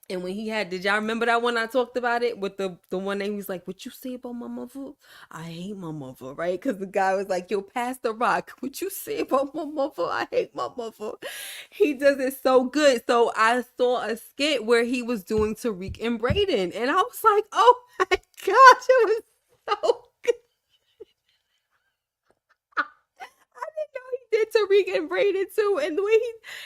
And when did y'all remember that one I talked about it with the one that he was like, what you say about my mother? I hate my mother, right? Because the guy was like, yo, pass the rock. What you say about my mother? I hate my mother. He does it so good. So I saw a skit where he was doing Tariq and Brayden. And I was like, oh my gosh, it was so good. I didn't know he did Tariq and Braden too, and the way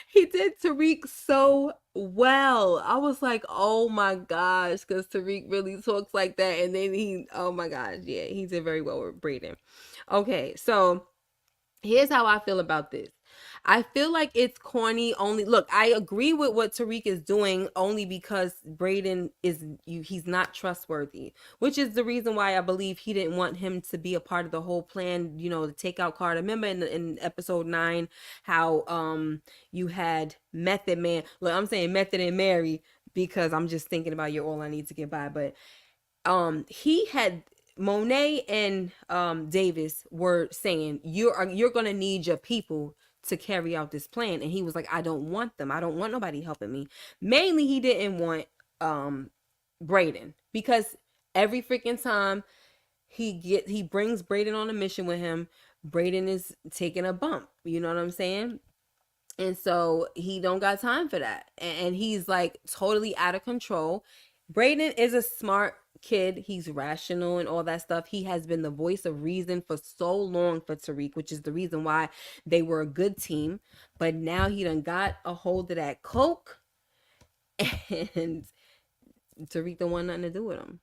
he did Tariq so well. I was like, oh my gosh, because Tariq really talks like that, and then oh my gosh, yeah, he did very well with Braden. Okay, so here's how I feel about this. I feel like it's corny only. Look, I agree with what Tariq is doing only because Braden he's not trustworthy, which is the reason why I believe he didn't want him to be a part of the whole plan, to take out Carter. Remember in episode 9 how you had Method Man. Look, I'm saying Method and Mary because I'm just thinking about you're all I need to get by, but he had Monet and Davis were saying you're gonna need your people to carry out this plan, and he was like, I don't want them. I don't want nobody helping me. Mainly, he didn't want Braden because every freaking time he brings Braden on a mission with him, Braden is taking a bump. You know what I'm saying? And so he don't got time for that. And he's like totally out of control. Braden is a smart kid. He's rational and all that stuff. He has been the voice of reason for so long for Tariq, which is the reason why they were a good team. But now he done got a hold of that coke, and Tariq don't want nothing to do with him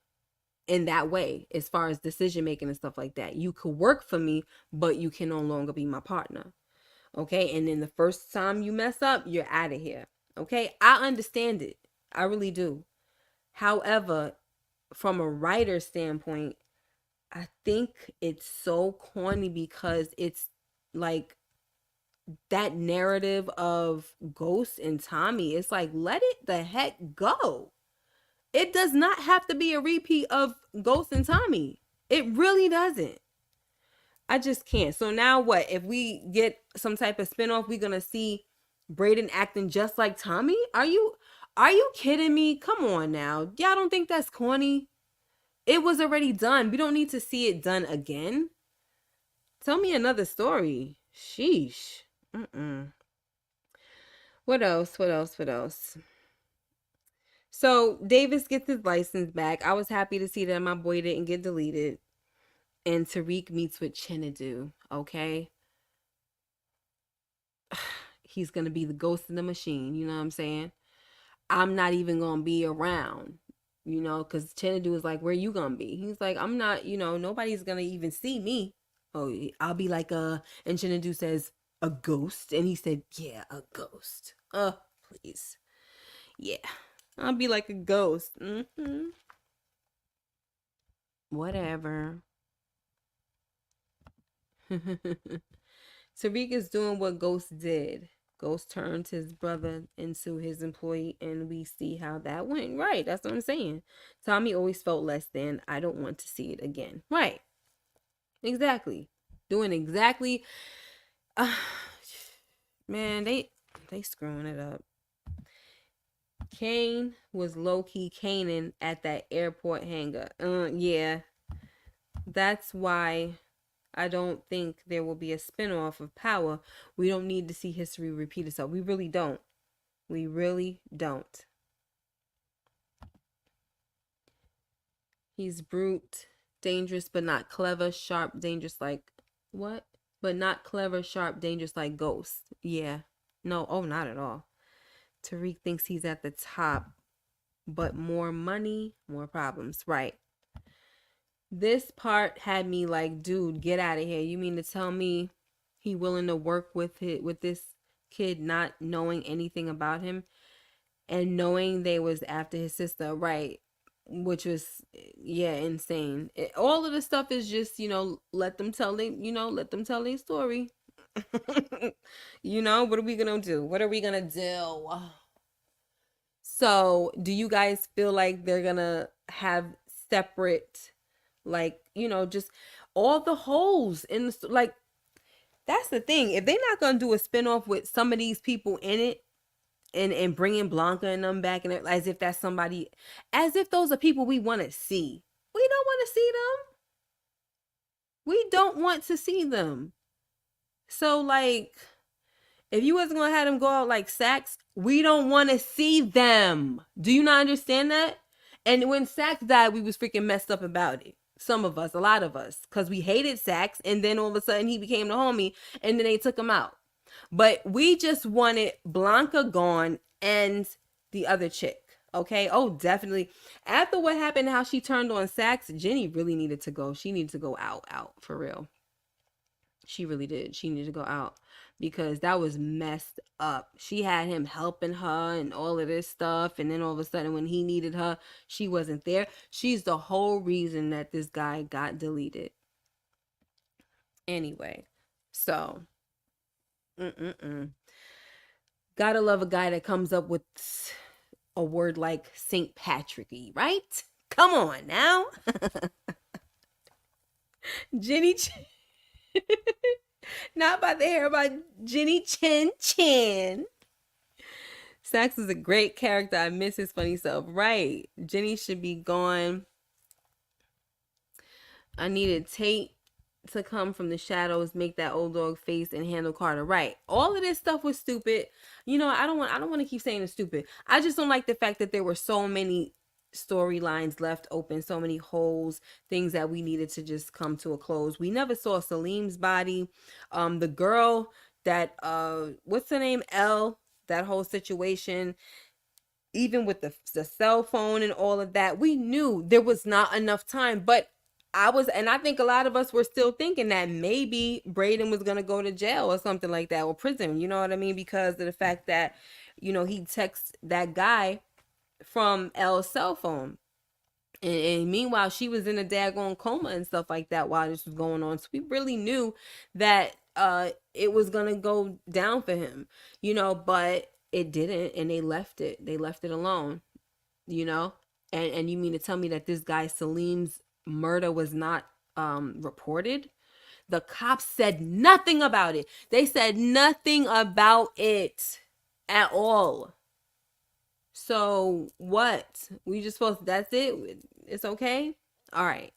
in that way, as far as decision making and stuff like that. You could work for me, but you can no longer be my partner. Okay, and then the first time you mess up, you're out of here. Okay, I understand it. I really do. However, from a writer standpoint, I think it's so corny because it's like that narrative of Ghost and Tommy. It's like, let it the heck go. It does not have to be a repeat of Ghost and Tommy. It really doesn't. I just can't. So now what? If we get some type of spinoff, we're gonna see Braden acting just like Tommy? Are you kidding me? Come on now. Y'all don't think that's corny? It was already done. We don't need to see it done again. Tell me another story. Sheesh. What else? What else? What else? So Davis gets his license back. I was happy to see that my boy didn't get deleted. And Tariq meets with Chinadu. Okay. He's gonna be the ghost in the machine. You know what I'm saying? I'm not even gonna be around. Because Chinadu is like, where you gonna be? He's like, I'm not. Nobody's gonna even see me. Oh, I'll be like and Chinadu says, a ghost, and he said, yeah, a ghost. Please, yeah, I'll be like a ghost. Whatever. Tariq is doing what Ghost did. Ghost turned his brother into his employee, and we see how that went. Right, that's what I'm saying. Tommy always felt less than. I don't want to see it again. Right, exactly. Doing exactly. Man, they screwing it up. Kane was low-key caning at that airport hangar. Yeah. That's why I don't think there will be a spinoff of Power. We don't need to see history repeat itself. We really don't. We really don't. He's brute, dangerous, but not clever, sharp, dangerous like what? But not clever, sharp, dangerous like Ghost. Yeah. No, not at all. Tariq thinks he's at the top, but more money, more problems. Right. This part had me like, dude, get out of here. You mean to tell me he willing to work with this kid not knowing anything about him and knowing they was after his sister, right? Which was, yeah, insane. All of the stuff is just, let them tell their story. What are we gonna do? What are we gonna do? So, do you guys feel like they're gonna have separate, like, just all the holes in the, like, that's the thing. If they're not gonna do a spinoff with some of these people in it, and bringing Blanca and them back, and as if that's somebody, as if those are people we want to see. We don't want to see them. We don't want to see them. So, like, if you wasn't gonna have them go out like sacks, we don't want to see them. Do you not understand that? And when Sax died, we was freaking messed up about it. Some of us, a lot of us, because we hated Sax, and then all of a sudden he became the homie, and then they took him out. But we just wanted Blanca gone and the other chick. Okay. Oh, definitely. After what happened, how she turned on Sax, Jenny really needed to go. She needed to go out for real. She really did. She needed to go out because that was messed up. She had him helping her and all of this stuff. And then all of a sudden, when he needed her, she wasn't there. She's the whole reason that this guy got deleted. Anyway, so, gotta love a guy that comes up with a word like St. Patricky, right? Come on now. Jenny not about to hear about Jenny Chin Chin. Sax is a great character. I miss his funny self. Right. Jenny should be gone. I needed Tate to come from the shadows, make that old dog face, and handle Carter. Right. All of this stuff was stupid. You know, I don't want to keep saying it's stupid. I just don't like the fact that there were so many storylines left open, so many holes, things that we needed to just come to a close. We never saw Salim's body. The girl that what's her name? Elle, that whole situation, even with the cell phone and all of that, we knew there was not enough time. But I think a lot of us were still thinking that maybe Braden was gonna go to jail or something like that, or prison, you know what I mean? Because of the fact that, he texts that guy from Elle's cell phone. And meanwhile, she was in a daggone coma and stuff like that while this was going on. So we really knew that it was gonna go down for him, but it didn't, and they left it. They left it alone, you know. And you mean to tell me that this guy Salim's murder was not reported? The cops said nothing about it. They said nothing about it at all. So what? We just supposed that's it? It's okay? All right.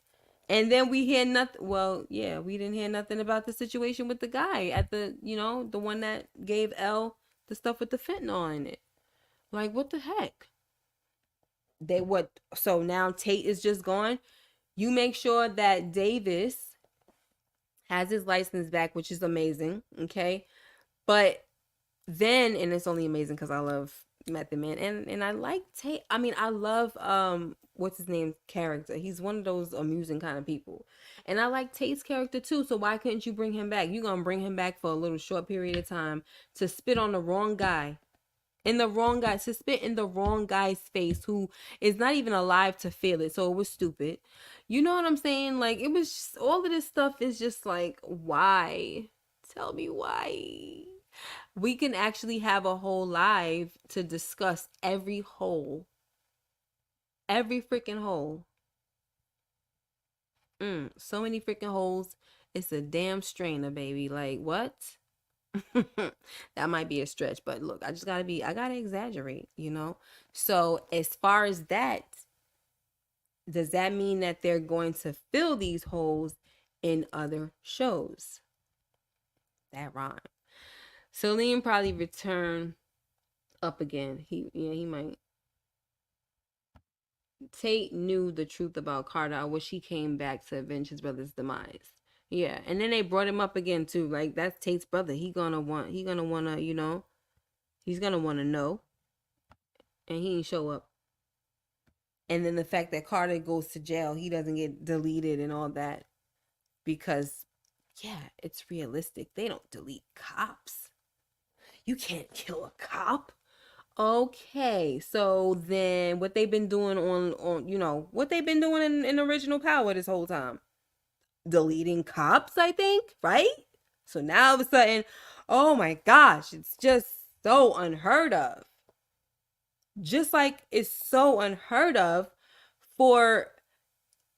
And then we hear nothing. Well, yeah, we didn't hear nothing about the situation with the guy at the, the one that gave Elle the stuff with the fentanyl in it. Like, what the heck? So now Tate is just gone. You make sure that Davis has his license back, which is amazing. Okay. But then, and it's only amazing because I love Method Man, and I like Tate. I mean, I love what's his name character. He's one of those amusing kind of people, and I like Tate's character too. So why couldn't you bring him back? You gonna bring him back for a little short period of time to spit on the wrong guy, to spit in the wrong guy's face who is not even alive to feel it. So it was stupid. You know what I'm saying? Like, it was just, all of this stuff is just like, why? Tell me why. We can actually have a whole live to discuss every hole. Every freaking hole. So many freaking holes. It's a damn strainer, baby. Like, what? That might be a stretch, but look, I gotta exaggerate, So as far as that, does that mean that they're going to fill these holes in other shows? That rhyme. Salim probably return up again. He might. Tate knew the truth about Carter. I wish he came back to avenge his brother's demise. Yeah, and then they brought him up again too. Like, that's Tate's brother. He's gonna wanna, he's gonna wanna know, and he didn't show up. And then the fact that Carter goes to jail, he doesn't get deleted and all that, because yeah, it's realistic. They don't delete cops. You can't kill a cop. Okay, so then what they've been doing on what they've been doing in Original Power this whole time? Deleting cops, I think, right? So now all of a sudden, oh my gosh, it's just so unheard of. Just like it's so unheard of for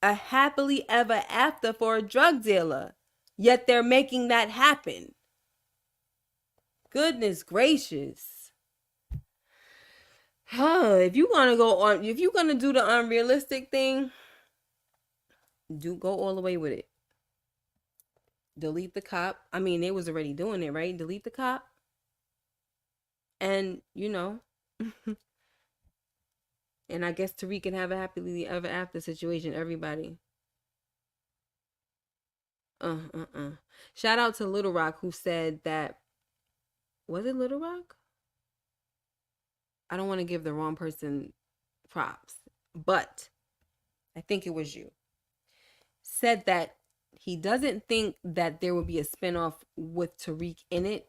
a happily ever after for a drug dealer. Yet they're making that happen. Goodness gracious. If you're gonna do the unrealistic thing, go all the way with it. Delete the cop. I mean, they was already doing it, right? Delete the cop. And, And I guess Tariq can have a happily ever after situation. Everybody. Shout out to Little Rock who said that. Was it Little Rock? I don't want to give the wrong person props, but I think it was you. Said that he doesn't think that there will be a spinoff with Tariq in it.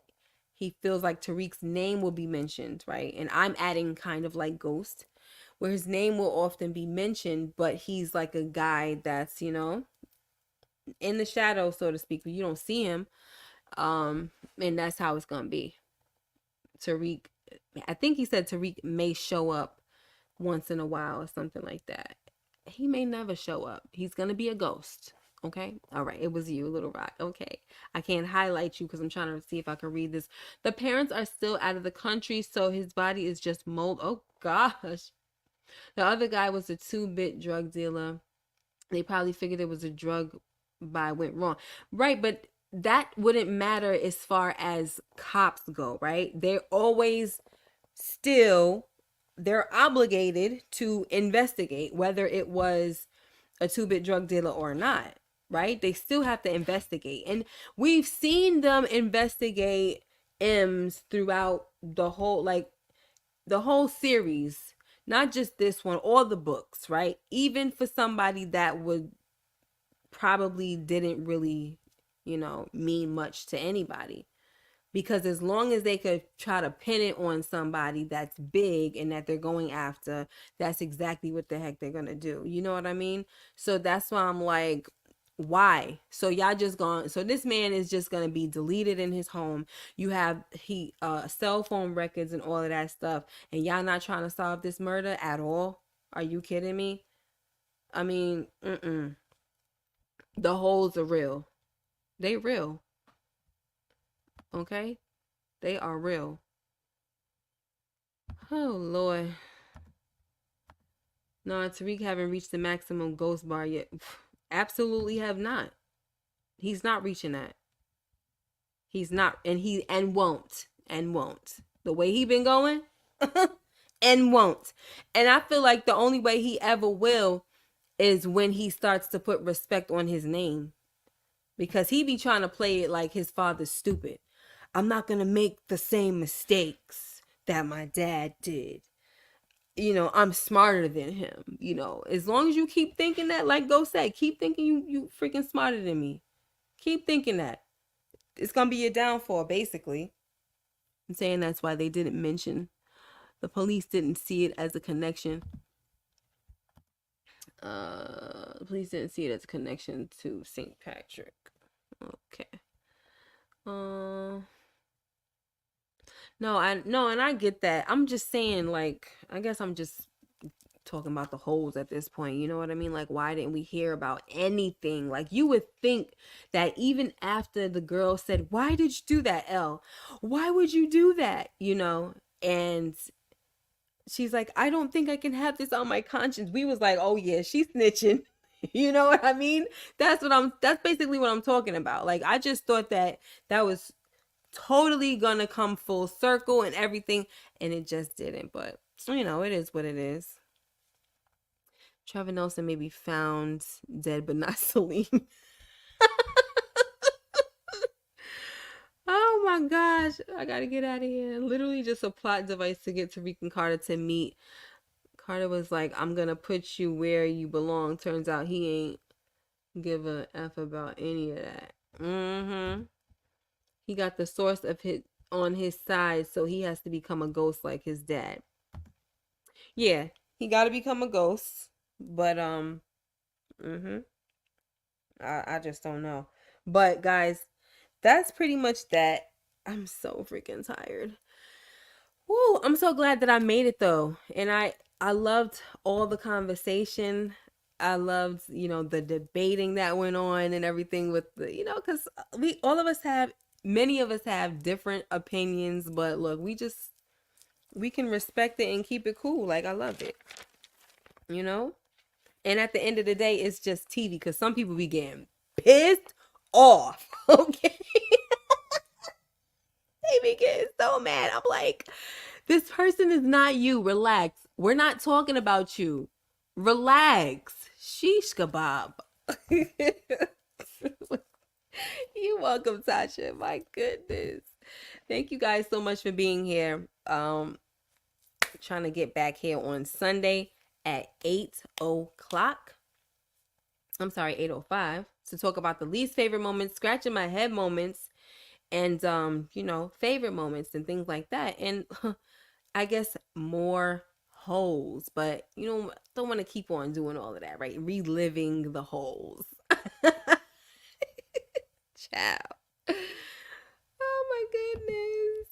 He feels like Tariq's name will be mentioned, right? And I'm adding kind of like Ghost, where his name will often be mentioned, but he's like a guy that's, in the shadow, so to speak. You don't see him. And that's how it's gonna be. Tariq, I think he said Tariq may show up once in a while or something like that. He may never show up. He's gonna be a ghost. Okay. All right. It was you, Little Rock. Okay. I can't highlight you because I'm trying to see if I can read this. The parents are still out of the country, so his body is just mold. Oh gosh. The other guy was a 2-bit drug dealer. They probably figured it was a drug buy went wrong. Right, but that wouldn't matter as far as cops go, right? They're always still they're obligated to investigate whether it was a 2-bit drug dealer or not, right? They still have to investigate. And we've seen them investigate M's throughout the whole series, not just this one, all the books, right? Even for somebody that would probably didn't really, mean much to anybody. Because as long as they could try to pin it on somebody that's big and that they're going after, that's exactly what the heck they're going to do. You know what I mean? So that's why I'm like, why? So y'all just gone. So this man is just going to be deleted in his home. You have cell phone records and all of that stuff. And y'all not trying to solve this murder at all? Are you kidding me? I mean, the holes are real. They real. Okay? They are real. Oh, Lord. No, Tariq haven't reached the maximum ghost bar yet. Absolutely have not. He's not reaching that. He's not, and won't. The way he been going, and won't. And I feel like the only way he ever will is when he starts to put respect on his name. Because he be trying to play it like his father's stupid. I'm not going to make the same mistakes that my dad did. I'm smarter than him. As long as you keep thinking that, like Go said, keep thinking you freaking smarter than me. Keep thinking that. It's going to be your downfall, basically. I'm saying that's why they didn't mention. The police didn't see it as a connection. The police didn't see it as a connection to St. Patrick. Okay. No, and I get that. I'm just saying, like, I guess I'm just talking about the holes at this point. You know what I mean? Like, why didn't we hear about anything? Like, you would think that even after the girl said, "Why did you do that, Elle? Why would you do that?" And she's like, "I don't think I can have this on my conscience." We was like, "Oh yeah, she's snitching." You know what I mean? That's basically what I'm talking about. Like, I just thought that was totally gonna come full circle and everything, and it just didn't. But it is what it is. Trevor Nelson may be found dead but not Celine. Oh my gosh, I gotta get out of here. Literally just a plot device to get Tariq and Carter to meet. Carter was like, "I'm gonna put you where you belong." Turns out he ain't give a F about any of that. He got the source of it on his side, so he has to become a ghost like his dad. Yeah, he got to become a ghost, but I just don't know. But guys, that's pretty much that. I'm so freaking tired. Woo, I'm so glad that I made it though. And I loved all the conversation. I loved, the debating that went on and everything with the, cuz many of us have different opinions, but look, we can respect it and keep it cool. Like, I love it. And at the end of the day, it's just TV because some people be getting pissed off. Okay. They be getting so mad. I'm like, This person is not you. Relax. We're not talking about you. Relax. Sheesh kebab. You're welcome, Tasha. My goodness. Thank you guys so much for being here. Trying to get back here on Sunday at 8 o'clock. I'm sorry, 8:05 to talk about the least favorite moments, scratching my head moments, and favorite moments and things like that. And I guess more holes, but don't want to keep on doing all of that, right? Reliving the holes. Ciao. Oh my goodness.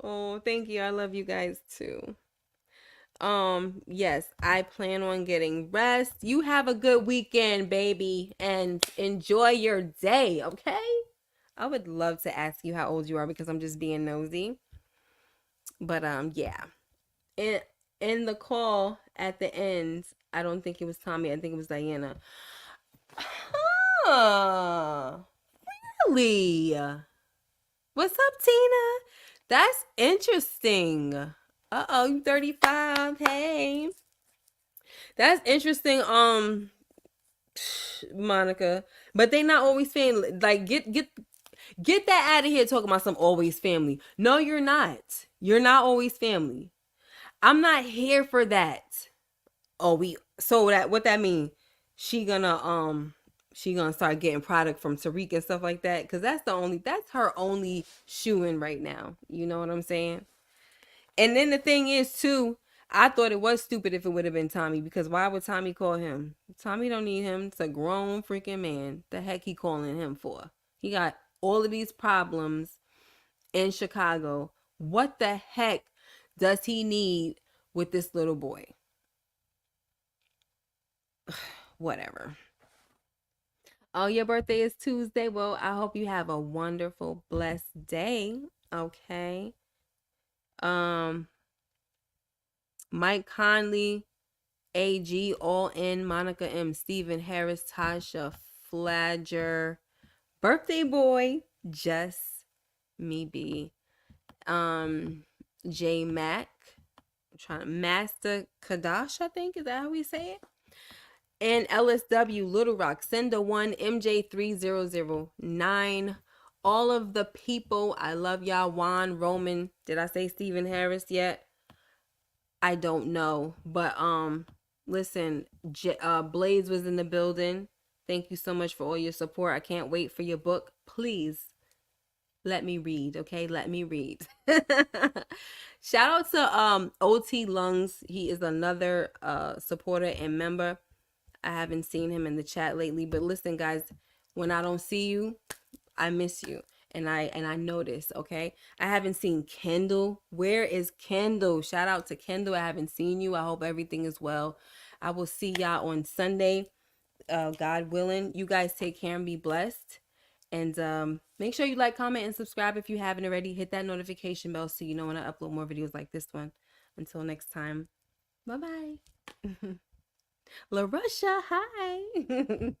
Oh, thank you. I love you guys too. Yes, I plan on getting rest. You have a good weekend, baby, and enjoy your day, okay? I would love to ask you how old you are because I'm just being nosy. But yeah. In the call at the end, I don't think it was Tommy. I think it was Diana. Huh. Really? What's up, Tina? That's interesting. Uh-oh, you 35. Hey. That's interesting, Monica. But they not always family. Like, get that out of here talking about some always family. No, you're not. You're not always family. I'm not here for that. Oh, what that mean? She gonna start getting product from Tariq and stuff like that, because that's her only shoe in right now. You know what I'm saying? And then the thing is too, I thought it was stupid if it would have been Tommy, because why would Tommy call him? Tommy don't need him. It's a grown freaking man. The heck he calling him for? He got all of these problems in Chicago. What the heck does he need with this little boy? Whatever. Oh, your birthday is Tuesday. Well, I hope you have a wonderful, blessed day. Okay. Um, Mike Conley, AG, All In, Monica M, Stephen Harris, Tasha Fladger, Birthday Boy, Just Me Be, J Mac, I'm trying to Master Kadash, I think, is that how we say it? And LSW, Little Rock, Sender One, MJ3009. All of the people, I love y'all. Juan, Roman, did I say Stephen Harris yet? I don't know, but listen, Blades was in the building. Thank you so much for all your support. I can't wait for your book. Please let me read, okay? Let me read. Shout out to OT Lungs. He is another supporter and member. I haven't seen him in the chat lately, but listen, guys, when I don't see you, I miss you. And I notice, okay? I haven't seen Kendall. Where is Kendall? Shout out to Kendall. I haven't seen you. I hope everything is well. I will see y'all on Sunday. God willing. You guys take care and be blessed. And make sure you like, comment, and subscribe if you haven't already. Hit that notification bell so you know when I upload more videos like this one. Until next time. Bye-bye. LaRusha, hi.